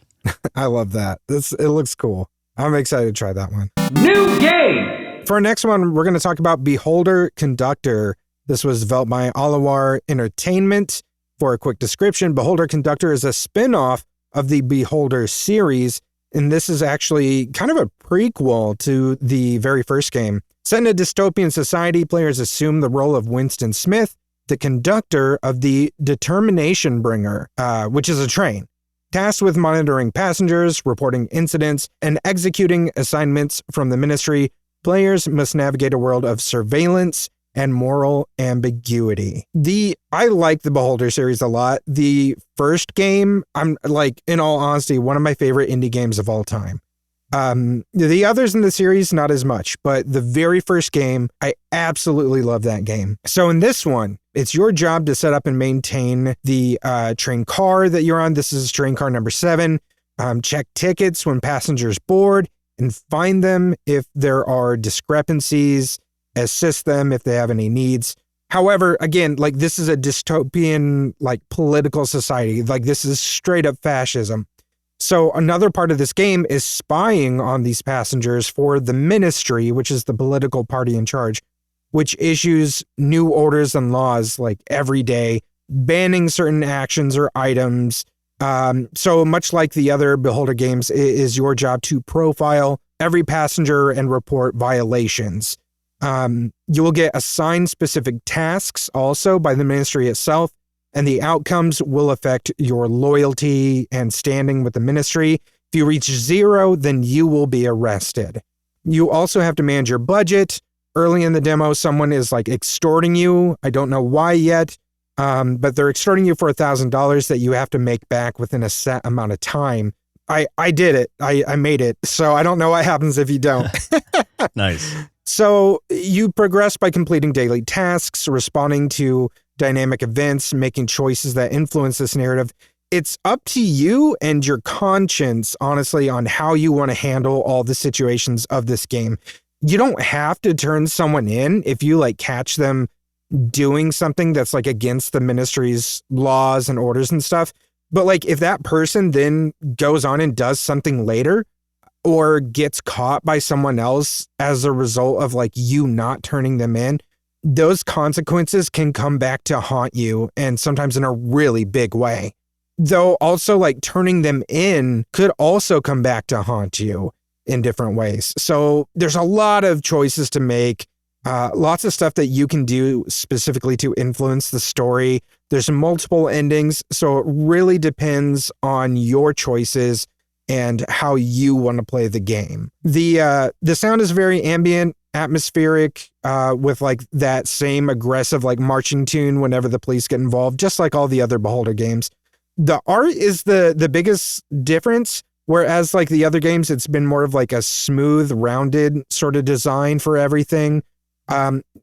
Speaker 1: I love that. It looks cool. I'm excited to try that one.
Speaker 3: New game!
Speaker 1: For our next one, we're going to talk about Beholder Conductor. This was developed by Alawar Entertainment. For a quick description, Beholder Conductor is a spin-off of the Beholder series, and this is actually kind of a prequel to the very first game. Set in a dystopian society, players assume the role of Winston Smith, the conductor of the Determination Bringer, which is a train. Tasked with monitoring passengers, reporting incidents, and executing assignments from the ministry, players must navigate a world of surveillance and moral ambiguity. I like the Beholder series a lot. The first game, I'm like, in all honesty, one of my favorite indie games of all time. The others in the series, not as much, but the very first game, I absolutely love that game. So in this one, it's your job to set up and maintain the train car that you're on. This is train car number 7. Check tickets when passengers board and find them if there are discrepancies, assist them if they have any needs. However, again, like this is a dystopian, like political society. Like this is straight up fascism. So another part of this game is spying on these passengers for the ministry, which is the political party in charge, which issues new orders and laws like every day, banning certain actions or items. So much like the other Beholder games, it is your job to profile every passenger and report violations. You will get assigned specific tasks also by the ministry itself, and the outcomes will affect your loyalty and standing with the ministry. If you reach 0, then you will be arrested. You also have to manage your budget. Early in the demo, someone is like extorting you. I don't know why yet, but they're extorting you for $1,000 that you have to make back within a set amount of time. I did it. I made it. So I don't know what happens if you don't.
Speaker 2: Nice.
Speaker 1: So you progress by completing daily tasks, responding to dynamic events, making choices that influence this narrative. It's up to you and your conscience, honestly, on how you want to handle all the situations of this game. You don't have to turn someone in if you like catch them doing something that's like against the ministry's laws and orders and stuff. But like if that person then goes on and does something later or gets caught by someone else as a result of like you not turning them in, those consequences can come back to haunt you, and sometimes in a really big way. Though also like turning them in could also come back to haunt you in different ways. So there's a lot of choices to make, lots of stuff that you can do specifically to influence the story. There's multiple endings, so it really depends on your choices and how you want to play the game. The sound is very ambient, atmospheric, with like that same aggressive like marching tune whenever the police get involved, just like all the other Beholder games. The art is the biggest difference, whereas like the other games, it's been more of like a smooth, rounded sort of design for everything.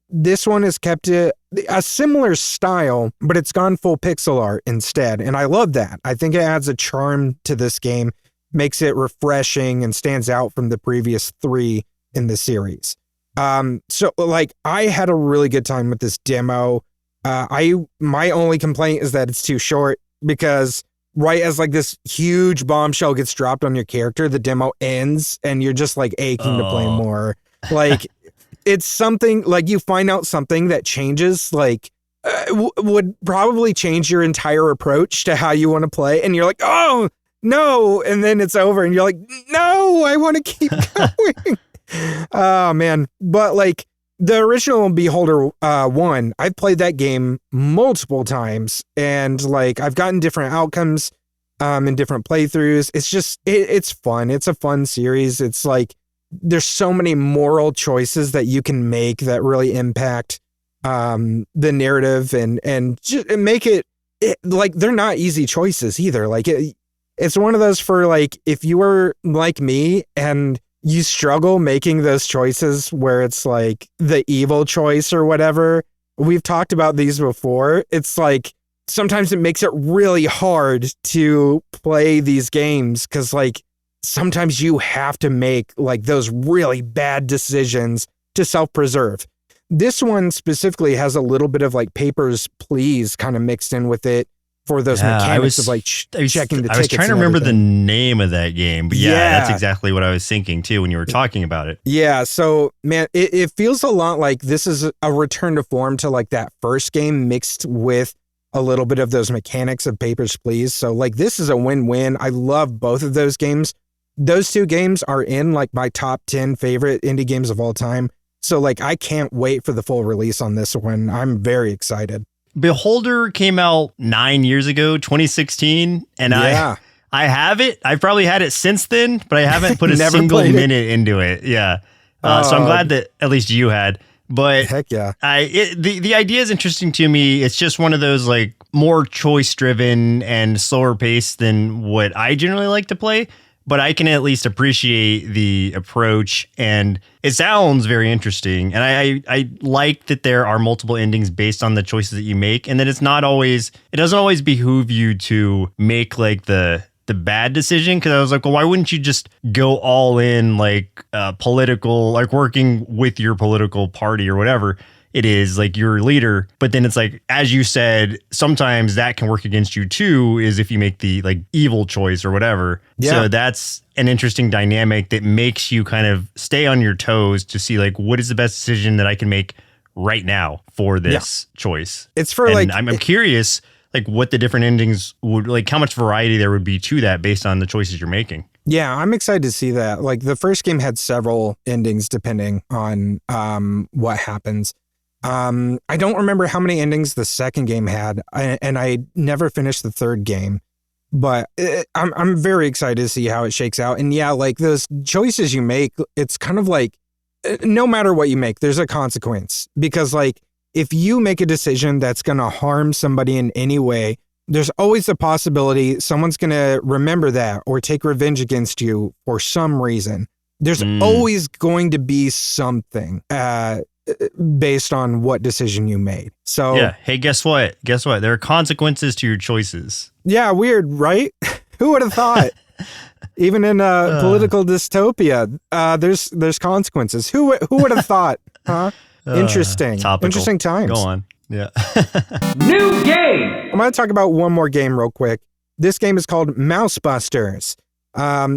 Speaker 1: This one has kept it a similar style, but it's gone full pixel art instead. And I love that. I think it adds a charm to this game, makes it refreshing and stands out from the previous 3 in the series. So like I had a really good time with this demo. My only complaint is that it's too short, because right as like this huge bombshell gets dropped on your character, the demo ends and you're just like aching to play more. Like it's something like you find out something that changes, like would probably change your entire approach to how you want to play. And you're like, oh no. And then it's over and you're like, no, I want to keep going. Oh man. But like the original Beholder 1, I've played that game multiple times, and like I've gotten different outcomes in different playthroughs. It's just it's fun. It's a fun series. It's like there's so many moral choices that you can make that really impact the narrative and just make it like they're not easy choices either. Like it's one of those for like if you were like me and you struggle making those choices where it's like the evil choice or whatever. We've talked about these before. It's like sometimes it makes it really hard to play these games because like sometimes you have to make like those really bad decisions to self-preserve. This one specifically has a little bit of like Papers, Please kind of mixed in with it for those mechanics of like checking the tickets.
Speaker 2: I was trying to remember the name of that game, but yeah, that's exactly what I was thinking too when you were talking about it.
Speaker 1: Yeah, so man, it feels a lot like this is a return to form to like that first game mixed with a little bit of those mechanics of Papers, Please. So like this is a win-win. I love both of those games. Those 2 games are in like my top 10 favorite indie games of all time. So like I can't wait for the full release on this one. I'm very excited.
Speaker 2: Beholder came out 9 years ago, 2016, and I have it. I've probably had it since then, but I haven't put a single minute into it. Yeah. So I'm glad that at least you had. But
Speaker 1: heck yeah.
Speaker 2: The idea is interesting to me. It's just one of those like more choice driven and slower paced than what I generally like to play. but I can at least appreciate the approach, and it sounds very interesting. And I like that there are multiple endings based on the choices that you make, and that it doesn't always behoove you to make like the bad decision. Cause I was like, well, why wouldn't you just go all in like political, like working with your political party or whatever it is, like your leader. But then it's like, as you said, sometimes that can work against you too, is if you make the like evil choice or whatever. Yeah. So that's an interesting dynamic that makes you kind of stay on your toes to see like, what is the best decision that I can make right now for this choice?
Speaker 1: It's for
Speaker 2: I'm curious, like what the different endings would, like how much variety there would be to that based on the choices you're making.
Speaker 1: Yeah, I'm excited to see that. Like the first game had several endings depending on what happens. I don't remember how many endings the second game had, and I never finished the third game, but I'm very excited to see how it shakes out. And yeah, like those choices you make, it's kind of like no matter what you make, there's a consequence, because like if you make a decision that's going to harm somebody in any way, there's always the possibility someone's going to remember that or take revenge against you for some reason. There's always going to be something based on what decision you made. So
Speaker 2: yeah. Hey, guess what? There are consequences to your choices.
Speaker 1: Yeah. Weird, right? Who would have thought? Even in political dystopia, there's consequences. Who would have thought? Huh? Interesting.
Speaker 2: Topical.
Speaker 1: Interesting times.
Speaker 2: Go on. Yeah.
Speaker 3: New game.
Speaker 1: I'm going to talk about one more game real quick. This game is called MouseBusters.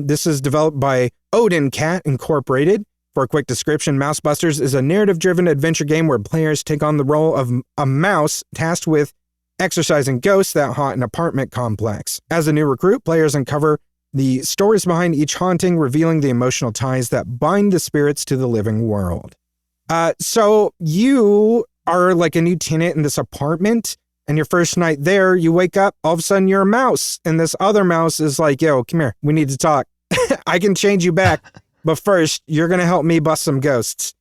Speaker 1: This is developed by Odin Cat Incorporated. For a quick description, MouseBusters is a narrative-driven adventure game where players take on the role of a mouse tasked with exorcising ghosts that haunt an apartment complex. As a new recruit, players uncover the stories behind each haunting, revealing the emotional ties that bind the spirits to the living world. So you are like a new tenant in this apartment, and your first night there, you wake up, all of a sudden you're a mouse, and this other mouse is like, yo, come here, we need to talk. I can change you back, but first, you're going to help me bust some ghosts.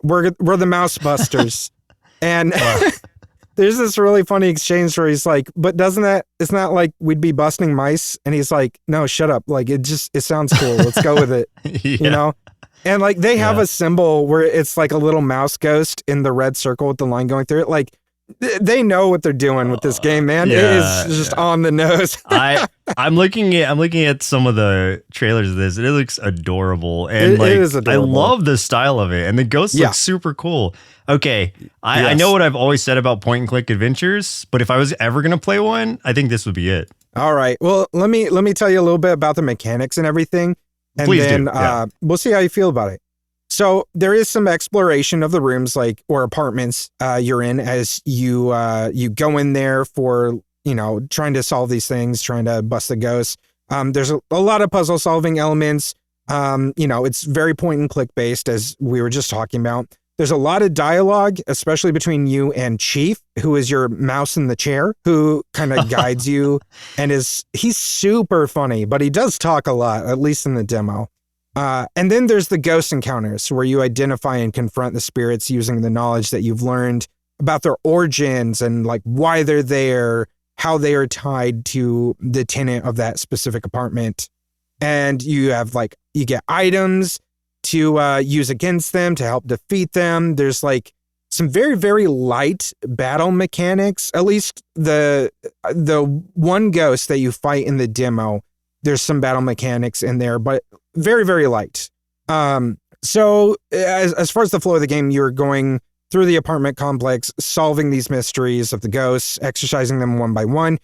Speaker 1: We're the MouseBusters. And there's this really funny exchange where he's like, but it's not like we'd be busting mice. And he's like, no, shut up. Like, it sounds cool. Let's go with it.
Speaker 2: Yeah.
Speaker 1: You know? And like, they have a symbol where it's like a little mouse ghost in the red circle with the line going through it. Like, they know what they're doing with this game, man. It is just on the nose.
Speaker 2: I'm looking at some of the trailers of this, and it looks adorable. And
Speaker 1: it is adorable.
Speaker 2: I love the style of it, and the ghost looks super cool. Okay, I know what I've always said about point and click adventures, but if I was ever gonna play one, I think this would be it.
Speaker 1: Or right. Well, let me tell you a little bit about the mechanics and everything, and
Speaker 2: Please
Speaker 1: then
Speaker 2: do.
Speaker 1: We'll see how you feel about it. So there is some exploration of the rooms, like, or apartments you're in, as you go in there for, trying to solve these things, trying to bust the ghosts. There's a lot of puzzle solving elements. It's very point and click based, as we were just talking about. There's a lot of dialogue, especially between you and Chief, who is your mouse in the chair, who kind of guides you, and he's super funny, but he does talk a lot, at least in the demo. And then there's the ghost encounters, where you identify and confront the spirits using the knowledge that you've learned about their origins and like why they're there, how they are tied to the tenant of that specific apartment. And you get items to use against them to help defeat them. There's like some very, very light battle mechanics. At least the one ghost that you fight in the demo, there's some battle mechanics in there, but very, very light. So as far as the flow of the game, you're going through the apartment complex, solving these mysteries of the ghosts, exercising them one by one,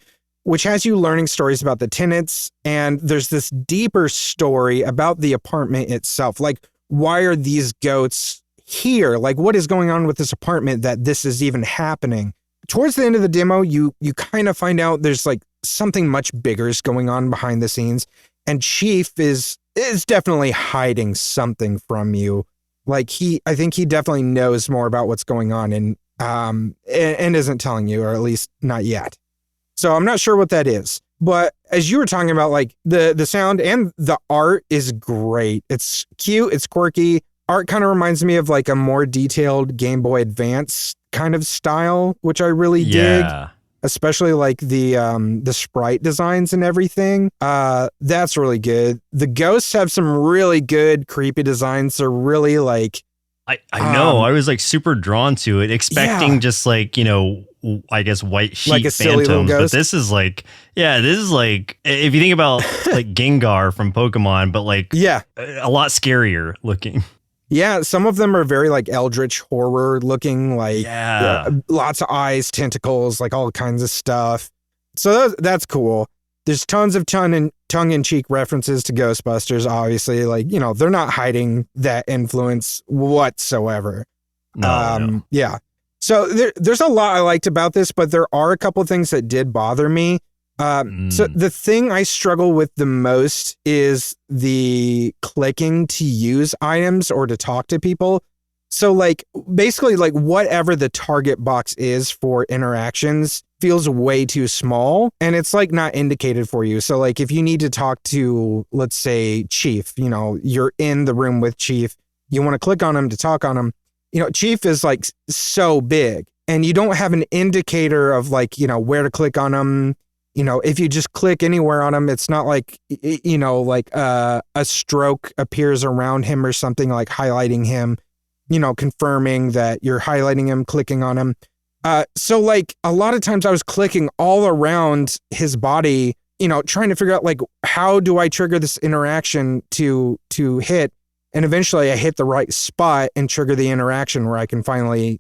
Speaker 1: which has you learning stories about the tenants. And there's this deeper story about the apartment itself. Like, why are these ghosts here? Like, what is going on with this apartment that this is even happening? Towards the end of the demo, you kind of find out there's like something much bigger is going on behind the scenes. And Chief is definitely hiding something from you. Like I think he definitely knows more about what's going on and isn't telling you, or at least not yet. So I'm not sure what that is. But as you were talking about, like the sound and the art is great. It's cute. It's quirky. Art kind of reminds me of like a more detailed Game Boy Advance kind of style, which I really dig. especially like the sprite designs and everything. That's really good. The ghosts have some really good creepy designs. They're really like,
Speaker 2: I know. I was like super drawn to it, expecting just like, I guess white sheep
Speaker 1: like a silly little
Speaker 2: phantoms. But
Speaker 1: ghost.
Speaker 2: this is like, if you think about like Gengar from Pokemon, but like a lot scarier looking.
Speaker 1: Yeah, some of them are very like eldritch horror looking, like lots of eyes, tentacles, like all kinds of stuff. So that's cool. There's tons of tongue-in-cheek references to Ghostbusters, obviously. Like, they're not hiding that influence whatsoever.
Speaker 2: No.
Speaker 1: Yeah. So there's a lot I liked about this, but there are a couple things that did bother me. So the thing I struggle with the most is the clicking to use items or to talk to people. So like basically like whatever the target box is for interactions feels way too small and it's like not indicated for you. So like if you need to talk to, let's say, Chief, you're in the room with Chief, you want to click on him to talk on him. Chief is like so big and you don't have an indicator of like, where to click on him. If you just click anywhere on him, it's not like, like a stroke appears around him or something, like highlighting him, confirming that you're highlighting him, clicking on him. So like a lot of times I was clicking all around his body, trying to figure out like, how do I trigger this interaction to hit? And eventually I hit the right spot and trigger the interaction where I can finally,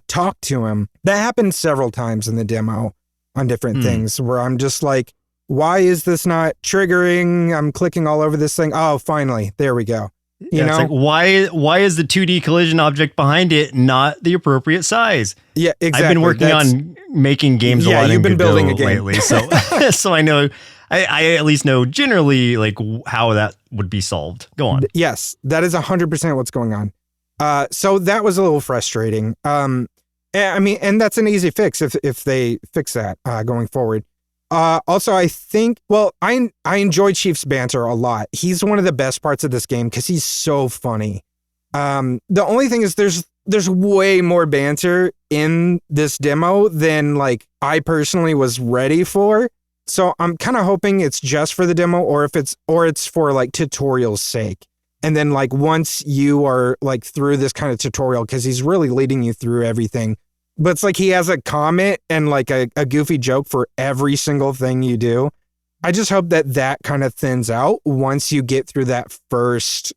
Speaker 1: talk to him. That happened several times in the demo on different things where I'm just like, why is this not triggering? I'm clicking all over this thing. Oh, finally, there we go. You know,
Speaker 2: it's like, why is the 2D collision object behind it not the appropriate size?
Speaker 1: Yeah, exactly.
Speaker 2: I've been working on making games a lot.
Speaker 1: You've been building a game
Speaker 2: lately, so so I know. I at least know generally like how that would be solved. Go on.
Speaker 1: Yes, that is 100% what's going on. So that was a little frustrating. I mean, and that's an easy fix if they fix that going forward. Also, I think, I enjoy Chief's banter a lot. He's one of the best parts of this game because he's so funny. The only thing is there's way more banter in this demo than like I personally was ready for. So I'm kind of hoping it's just for the demo or it's for like tutorial's sake. And then like once you are like through this kind of tutorial, because he's really leading you through everything. But it's like he has a comment and like a goofy joke for every single thing you do. I just hope that kind of thins out once you get through that first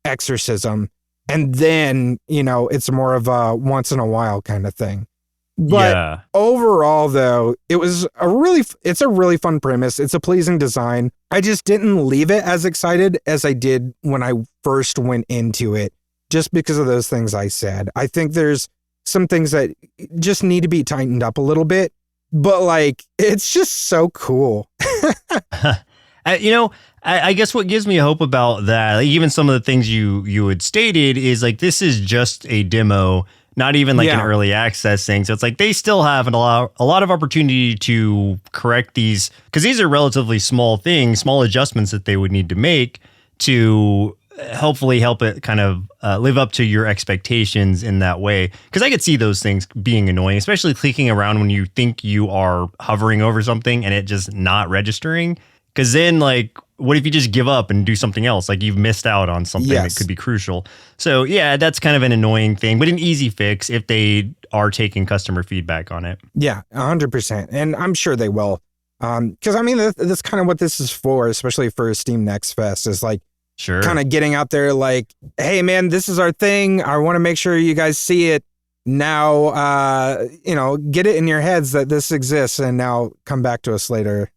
Speaker 1: exorcism. And then, it's more of a once in a while kind of thing. But overall, though, it's a really fun premise. It's a pleasing design. I just didn't leave it as excited as I did when I first went into it, just because of those things I said. I think there's some things that just need to be tightened up a little bit, but like, it's just so cool.
Speaker 2: I guess what gives me hope about that, like even some of the things you had stated is like, this is just a demo, not even like an early access thing. So it's like they still have a lot of opportunity to correct these, because these are relatively small things, small adjustments that they would need to make to hopefully help it kind of live up to your expectations in that way. Because I could see those things being annoying, especially clicking around when you think you are hovering over something and it just not registering. Because then, like, what if you just give up and do something else? Like, you've missed out on something that could be crucial. So, yeah, that's kind of an annoying thing, but an easy fix if they are taking customer feedback on it.
Speaker 1: Yeah, 100%. And I'm sure they will. Because, I mean, that's kind of what this is for, especially for Steam Next Fest, is like, kind of getting out there like, hey, man, this is our thing. I want to make sure you guys see it. Now, get it in your heads that this exists and now come back to us later,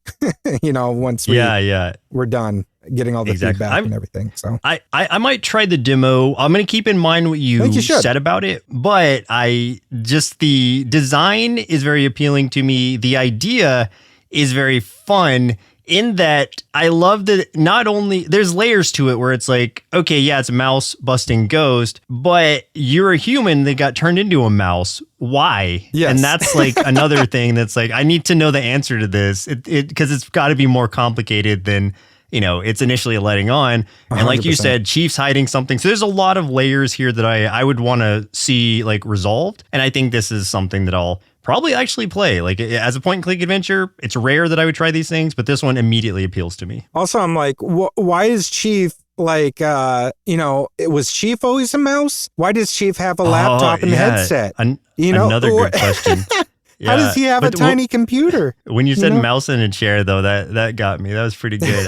Speaker 1: once we're done getting all the feedback and everything. So
Speaker 2: I might try the demo. I'm going to keep in mind what you said about it, but the design is very appealing to me. The idea is very fun. In that I love that not only there's layers to it where it's like, okay, yeah, it's a mouse busting ghost, but you're a human that got turned into a mouse. Why?
Speaker 1: Yes.
Speaker 2: And that's like another thing that's like, I need to know the answer to this because it's got to be more complicated than, it's initially letting on. And like 100%. You said, Chief's hiding something. So there's a lot of layers here that I would want to see like resolved. And I think this is something that I'll probably actually play. Like as a point and click adventure, it's rare that I would try these things, but this one immediately appeals to me.
Speaker 1: Also, I'm like, why is Chief like, was Chief always a mouse? Why does Chief have a laptop and headset?
Speaker 2: Another good question.
Speaker 1: How does he have a tiny computer?
Speaker 2: When you said mouse in a chair, though, that got me. That was pretty good.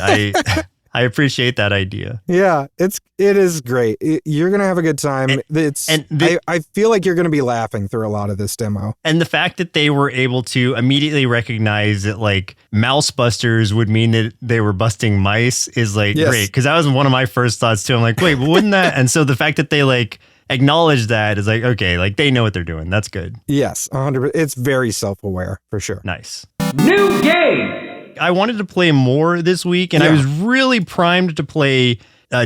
Speaker 2: I appreciate that idea.
Speaker 1: Yeah, it is great. You're gonna have a good time. I feel like you're gonna be laughing through a lot of this demo.
Speaker 2: And the fact that they were able to immediately recognize that like MouseBusters would mean that they were busting mice is like great, because that was one of my first thoughts too. I'm like, wait, but wouldn't that? And so the fact that they like acknowledge that is like, okay, like they know what they're doing. That's good.
Speaker 1: Yes, 100%. It's very self-aware for sure.
Speaker 2: Nice.
Speaker 3: New game.
Speaker 2: I wanted to play more this week, and I was really primed to play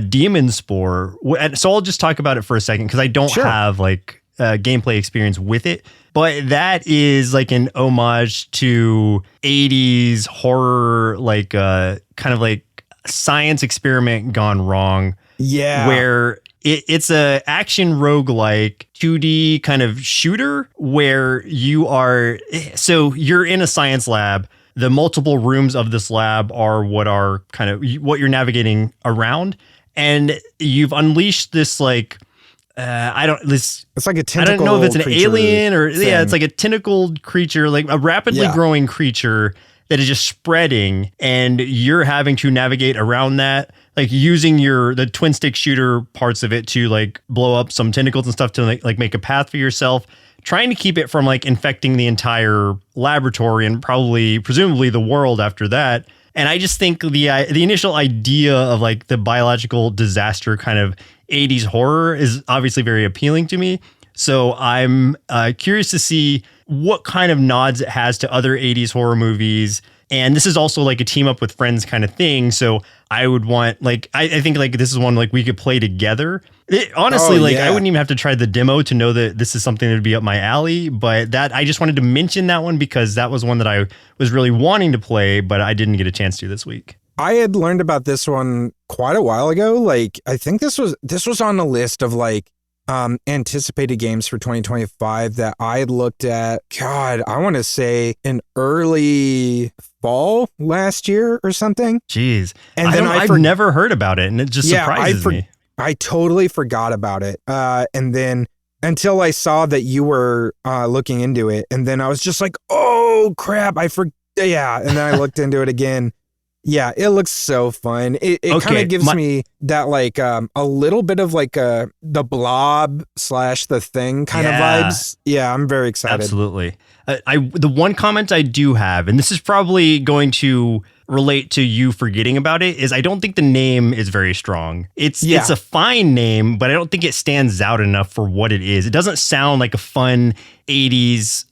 Speaker 2: Demon Spore. So I'll just talk about it for a second because I don't have like gameplay experience with it. But that is like an homage to 80s horror, like kind of like science experiment gone wrong.
Speaker 1: Yeah.
Speaker 2: Where it's a action roguelike 2D kind of shooter where you're in a science lab. The multiple rooms of this lab are what you're navigating around, and you've unleashed this like it's like a tentacle. I don't know if it's an alien or thing. It's like a tentacled creature, like a rapidly growing creature that is just spreading, and you're having to navigate around that, like using the twin stick shooter parts of it to like blow up some tentacles and stuff to like make a path for yourself, trying to keep it from like infecting the entire laboratory and presumably the world after that. And I just think the initial idea of like the biological disaster kind of 80s horror is obviously very appealing to me. So I'm curious to see what kind of nods it has to other 80s horror movies. And this is also like a team up with friends kind of thing. So I would want like, I think like this is one like we could play together. Honestly, I wouldn't even have to try the demo to know that this is something that would be up my alley. But that I just wanted to mention that one because that was one that I was really wanting to play, but I didn't get a chance to this week.
Speaker 1: I had learned about this one quite a while ago. Like, I think this was on a list of like anticipated games for 2025 that I had looked at. God, I want to say in early fall last year or something.
Speaker 2: Jeez.
Speaker 1: And
Speaker 2: I've never heard about it, and it just surprises me.
Speaker 1: I totally forgot about it. And then until I saw that you were looking into it, and then I was just like, oh crap, yeah. And then I looked into it again. Yeah, it looks so fun. It kind of gives me that like a little bit of like the Blob / The Thing kind of vibes. Yeah, I'm very excited.
Speaker 2: Absolutely. The one comment I do have, and this is probably going to relate to you forgetting about it, is I don't think the name is very strong. It's a fine name, but I don't think it stands out enough for what it is. It doesn't sound like a fun 80s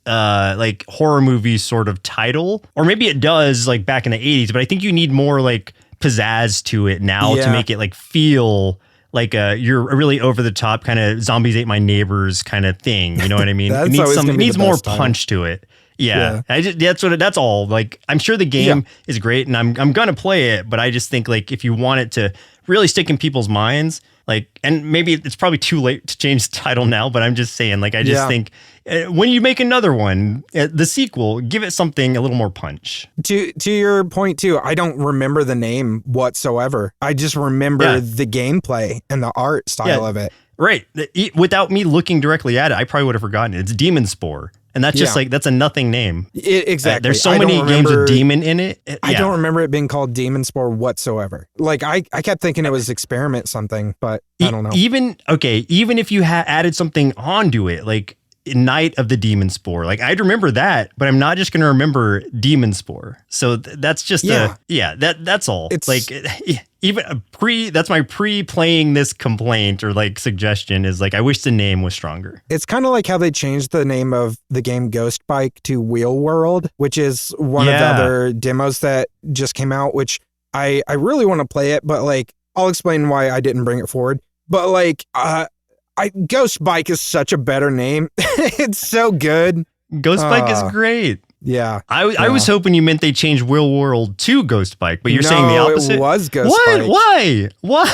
Speaker 2: like horror movie sort of title, or maybe it does like back in the 80s, but I think you need more like pizzazz to it now to make it like feel like you're a really over the top kind of zombies ate my neighbors kind of thing. You know what I mean? It needs more punch to it. Yeah. That's all. Like, I'm sure the game is great and I'm going to play it, but I just think like if you want it to really stick in people's minds, like, and maybe it's probably too late to change the title now, but I'm just saying, like, I just think when you make another one, the sequel, give it something a little more punch.
Speaker 1: To your point too, I don't remember the name whatsoever. I just remember the gameplay and the art style of it.
Speaker 2: Right. Without me looking directly at it, I probably would have forgotten it. It's Demon Spore. And that's just like, that's a nothing name.
Speaker 1: Exactly.
Speaker 2: There's so many games with demon in it.
Speaker 1: I don't remember it being called Demon Spore whatsoever. Like, I kept thinking it was Experiment something, but I don't know.
Speaker 2: Even if you added something onto it, like Night of the Demon Spore, like I'd remember that, but I'm not just going to remember Demon Spore. So that's just that's all. It's like even that's my pre-playing this complaint or like suggestion is like, I wish the name was stronger.
Speaker 1: It's kind of like how they changed the name of the game Ghost Bike to Wheel World, which is one of the other demos that just came out, which I really want to play it, but like, I'll explain why I didn't bring it forward. But like, Ghost Bike is such a better name. It's so good.
Speaker 2: Ghost Bike is great.
Speaker 1: Yeah.
Speaker 2: I was hoping you meant they changed Wheel World to Ghost Bike, but you're saying the opposite?
Speaker 1: It was Ghost Bike.
Speaker 2: Why?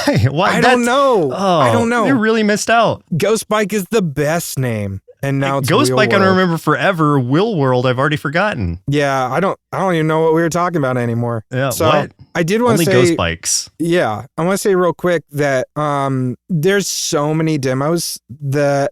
Speaker 1: I don't know. I don't know.
Speaker 2: You really missed out.
Speaker 1: Ghost Bike is the best name. and now it's
Speaker 2: Ghost
Speaker 1: Wheel
Speaker 2: Bike. I
Speaker 1: World.
Speaker 2: don't remember forever. Will World. I've already forgotten.
Speaker 1: Yeah, I don't even know what we were talking about anymore.
Speaker 2: Yeah,
Speaker 1: so
Speaker 2: what?
Speaker 1: I did want to say
Speaker 2: Ghost Bikes.
Speaker 1: Yeah, I want to say real quick that there's so many demos that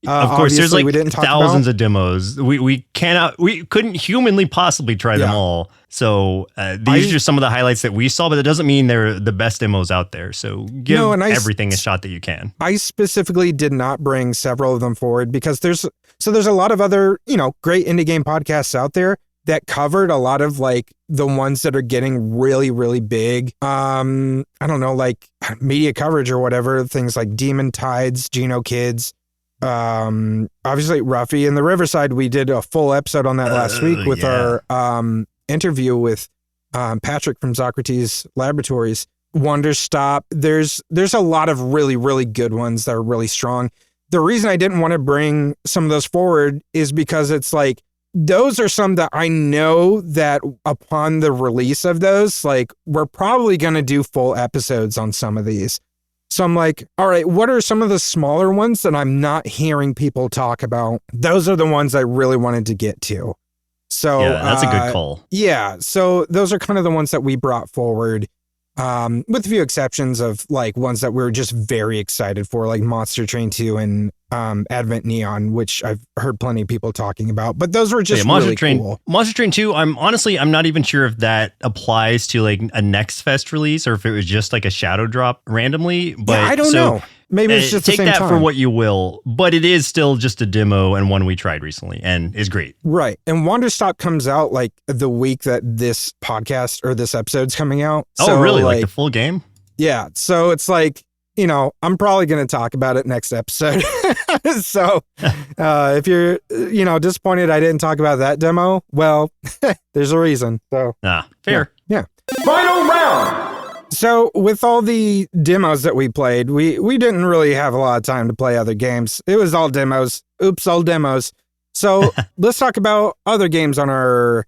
Speaker 2: of course, there's like
Speaker 1: we didn't talk
Speaker 2: thousands
Speaker 1: about.
Speaker 2: of demos. We couldn't humanly possibly try them all. So these are just some of the highlights that we saw, but that doesn't mean they're the best demos out there. So give everything a shot that you can.
Speaker 1: I specifically did not bring several of them forward because there's a lot of other, great indie game podcasts out there that covered a lot of like the ones that are getting really, really big. I don't know, like media coverage or whatever, things like Demon Tides, Geno Kids, obviously Ruffy and the Riverside. We did a full episode on that last week with our interview with Patrick from Socrates Laboratories. Wonder Stop. There's a lot of really, really good ones that are really strong. The reason I didn't want to bring some of those forward is because it's like, those are some that I know that upon the release of those, like we're probably going to do full episodes on some of these. So I'm like, all right, what are some of the smaller ones that I'm not hearing people talk about? Those are the ones I really wanted to get to. So
Speaker 2: yeah, that's a good call.
Speaker 1: Yeah. So those are kind of the ones that we brought forward, with a few exceptions of like ones that we're just very excited for, like Monster Train 2 and Advent Neon, which I've heard plenty of people talking about, but those were just really cool.
Speaker 2: Monster Train 2, I'm not even sure if that applies to like a Next Fest release or if it was just like a shadow drop randomly. But
Speaker 1: yeah, I don't know. Maybe it's just
Speaker 2: take
Speaker 1: the same
Speaker 2: that
Speaker 1: time.
Speaker 2: for what you will, but it is still just a demo and one we tried recently and is great.
Speaker 1: Right. And Wander Stop comes out like the week that this podcast or this episode's coming out.
Speaker 2: Oh, really? Like the full game?
Speaker 1: Yeah. So it's like, I'm probably going to talk about it next episode. So if you're, disappointed I didn't talk about that demo, well, there's a reason. So
Speaker 2: fair.
Speaker 1: Yeah.
Speaker 3: Final round.
Speaker 1: So with all the demos that we played, we didn't really have a lot of time to play other games. It was all demos. Oops, all demos. So let's talk about other games on our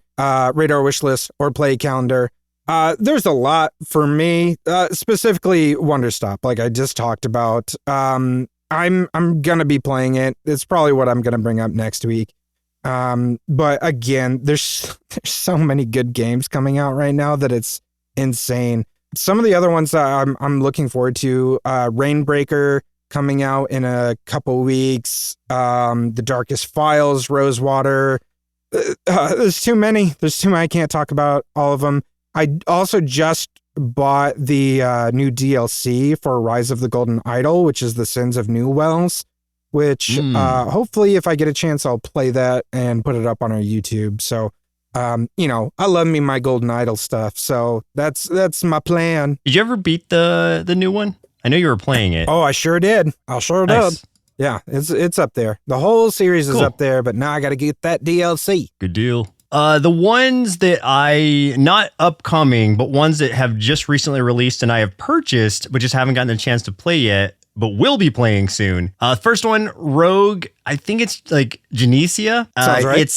Speaker 1: radar wish list or play calendar. There's a lot for me, specifically Wonder Stop, like I just talked about. I'm gonna be playing it. It's probably what I'm gonna bring up next week. But again, there's so many good games coming out right now that it's insane. Some of the other ones that I'm looking forward to, Rainbreaker coming out in a couple weeks, The Darkest Files, Rosewater. There's too many. I can't talk about all of them. I also just bought the new DLC for Rise of the Golden Idol, which is The Sins of New Wells, which hopefully if I get a chance, I'll play that and put it up on our YouTube. So, I love me my Golden Idol stuff. So that's my plan.
Speaker 2: Did you ever beat the new one? I know you were playing it.
Speaker 1: Oh, I sure did.
Speaker 2: Nice.
Speaker 1: Did. Yeah, it's up there. The whole series is up there, but now I got to get that DLC.
Speaker 2: Good deal. The ones that not upcoming, but ones that have just recently released and I have purchased, but just haven't gotten a chance to play yet, but will be playing soon. First one, Rogue. I think it's like Genesia.
Speaker 1: Sounds right.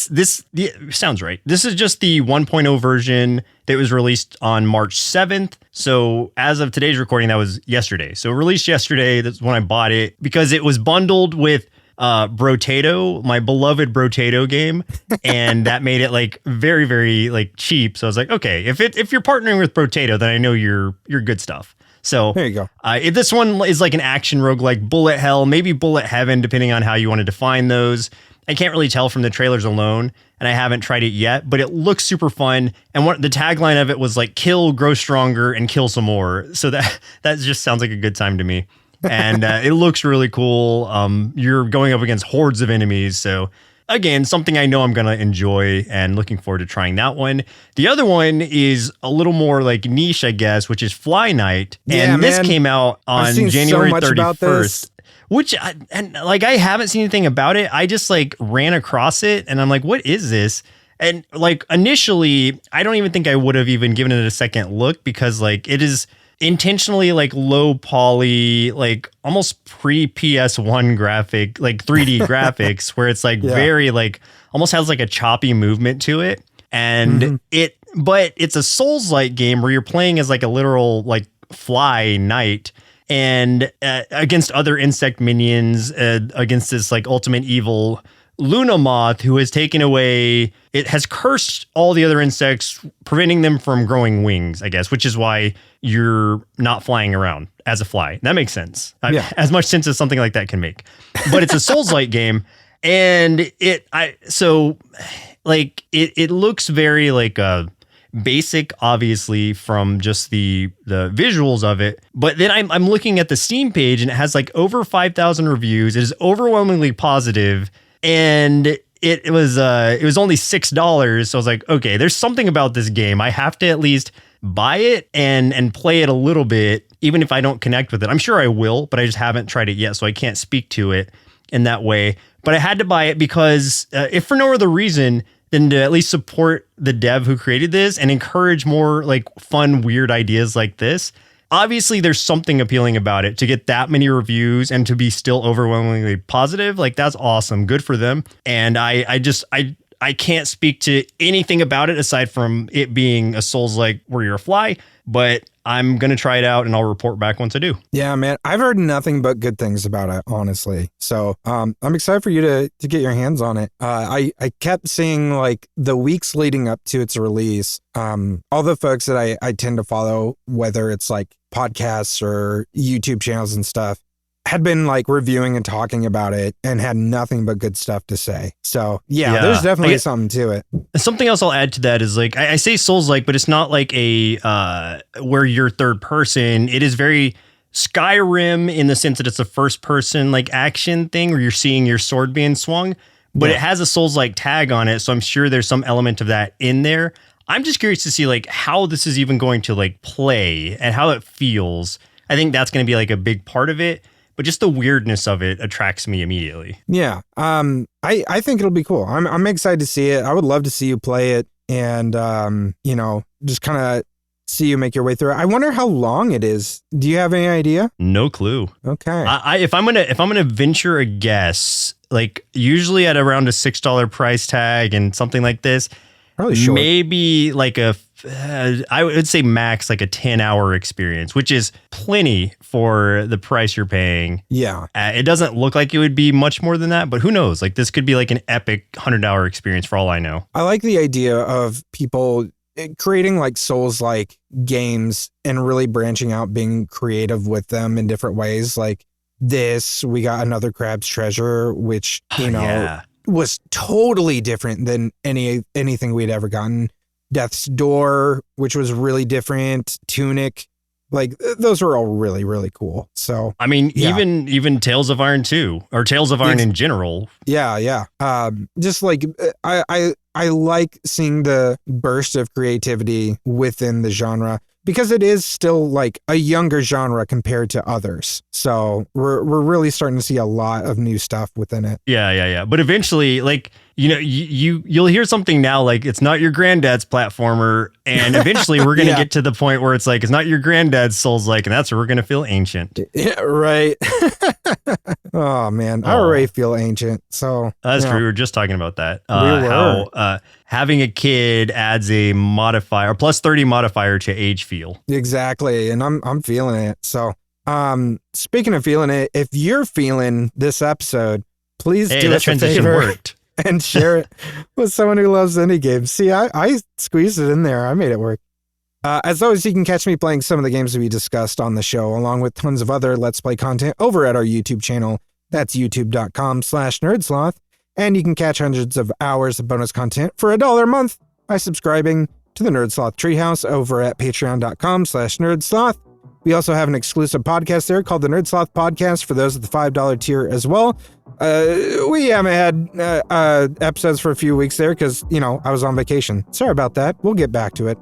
Speaker 2: Sounds right. This is just the 1.0 version that was released on March 7th. So as of today's recording, that was yesterday. So released yesterday. That's when I bought it because it was bundled with Brotato, my beloved Brotato game, and that made it like very, very like cheap. So I was like, okay, if you're partnering with Brotato, then I know you're good stuff. So
Speaker 1: there you go.
Speaker 2: This one is like an action roguelike, bullet hell, maybe bullet heaven, depending on how you want to define those. I can't really tell from the trailers alone, and I haven't tried it yet, but it looks super fun. And the tagline of it was like kill, grow stronger, and kill some more. So that just sounds like a good time to me. And it looks really cool. You're going up against hordes of enemies. So again, something I know I'm going to enjoy and looking forward to trying that one. The other one is a little more like niche, I guess, which is Fly Night. And this came out on January 31st. Which, I haven't seen anything about it. I just like ran across it and I'm like, what is this? And like initially, I don't even think I would have even given it a second look because like it is intentionally like low poly, like almost pre PS1 graphic, like 3D graphics where it's like very like almost has like a choppy movement to it. And but it's a Souls-like game where you're playing as like a literal like fly knight. and against other insect minions, against this like ultimate evil Luna Moth, who has taken away, it has cursed all the other insects, preventing them from growing wings, I guess, which is why you're not flying around as a fly. That makes sense. As much sense as something like that can make. But it's a Souls-like game, and it looks very like basic, obviously, from just the visuals of it. But then I'm looking at the Steam page, and it has like over 5,000 reviews. It is overwhelmingly positive. And it was only $6. So I was like, okay, there's something about this game. I have to at least buy it and play it a little bit, even if I don't connect with it. I'm sure I will, but I just haven't tried it yet, so I can't speak to it in that way. But I had to buy it because if for no other reason than to at least support the dev who created this and encourage more like fun, weird ideas like this. Obviously, there's something appealing about it to get that many reviews and to be still overwhelmingly positive. Like, that's awesome. Good for them. And I can't speak to anything about it aside from it being a Souls-like where you're a fly, but I'm going to try it out and I'll report back once I do.
Speaker 1: Yeah, man. I've heard nothing but good things about it, honestly. So I'm excited for you to get your hands on it. I kept seeing like the weeks leading up to its release, all the folks that I tend to follow, whether it's like podcasts or YouTube channels and stuff, had been like reviewing and talking about it and had nothing but good stuff to say. So yeah. There's definitely something to it.
Speaker 2: Something else I'll add to that is like, I say Souls-like, but it's not like a, where you're third person. It is very Skyrim in the sense that it's a first person like action thing where you're seeing your sword being swung, but it has a Souls-like tag on it. So I'm sure there's some element of that in there. I'm just curious to see like how this is even going to like play and how it feels. I think that's going to be like a big part of it. But just the weirdness of it attracts me immediately.
Speaker 1: Yeah. I think it'll be cool. I'm excited to see it. I would love to see you play it and, just kind of see you make your way through it. I wonder how long it is. Do you have any idea?
Speaker 2: No clue.
Speaker 1: Okay.
Speaker 2: If I'm gonna venture a guess, like usually at around a $6 price tag and something like this,
Speaker 1: probably short.
Speaker 2: Maybe like I would say max like a 10-hour experience, which is plenty for the price you're paying.
Speaker 1: Yeah.
Speaker 2: It doesn't look like it would be much more than that, but who knows? Like this could be like an epic 100-hour experience for all I know.
Speaker 1: I like the idea of people creating like Souls-like games and really branching out, being creative with them in different ways. Like this, we got Another Crab's Treasure, which, was totally different than anything we'd ever gotten. Death's Door, which was really different. Tunic, like those were all really, really cool. So
Speaker 2: I mean, even Tales of Iron 2 or Tales of Iron in general.
Speaker 1: Yeah. Just like I like seeing the burst of creativity within the genre because it is still like a younger genre compared to others. So we're really starting to see a lot of new stuff within it.
Speaker 2: Yeah. But eventually, like, you'll hear something now like it's not your granddad's platformer, and eventually we're gonna get to the point where it's like it's not your granddad's Souls-like, and that's where we're gonna feel ancient.
Speaker 1: Yeah, right. Oh man, I already feel ancient. So
Speaker 2: that's true. We were just talking about that. How having a kid adds a modifier, plus 30 modifier to age feel.
Speaker 1: Exactly, and I'm feeling it. So speaking of feeling it, if you're feeling this episode, please do us a favor and share it with someone who loves indie games. See, I squeezed it in there. I made it work. As always, you can catch me playing some of the games that we discussed on the show, along with tons of other Let's Play content over at our YouTube channel. That's youtube.com/nerdsloth. And you can catch hundreds of hours of bonus content for $1 a month by subscribing to the Nerdsloth Treehouse over at patreon.com/nerdsloth. We also have an exclusive podcast there called the Nerdsloth Podcast for those at the $5 tier as well. We haven't had episodes for a few weeks there because, I was on vacation. Sorry about that. We'll get back to it.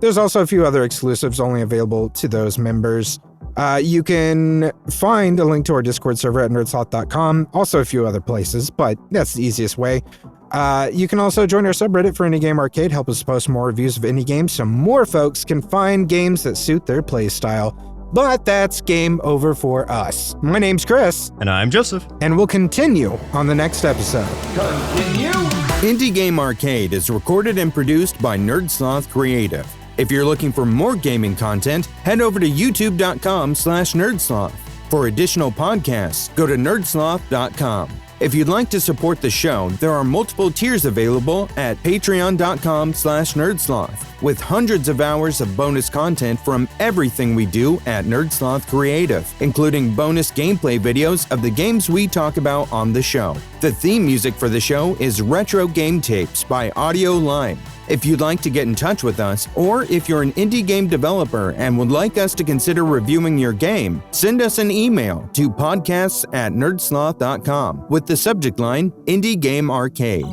Speaker 1: There's also a few other exclusives only available to those members. You can find a link to our Discord server at nerdsloth.com. Also a few other places, but that's the easiest way. You can also join our subreddit for Indie Game Arcade. Help us post more reviews of indie games so more folks can find games that suit their play style. But that's game over for us. My name's Chris.
Speaker 2: And I'm Joseph.
Speaker 1: And we'll continue on the next episode.
Speaker 3: Continue.
Speaker 4: Indie Game Arcade is recorded and produced by Sloth Creative.
Speaker 1: If you're looking for more gaming content, head over to youtube.com/nerdsloth. For additional podcasts, go to nerdsloth.com. If you'd like to support the show, there are multiple tiers available at patreon.com/nerdsloth, with hundreds of hours of bonus content from everything we do at Sloth Creative, including bonus gameplay videos of the games we talk about on the show. The theme music for the show is Retro Game Tapes by Audio Lime. If you'd like to get in touch with us, or if you're an indie game developer and would like us to consider reviewing your game, send us an email to podcasts@nerdsloth.com with the subject line Indie Game Arcade.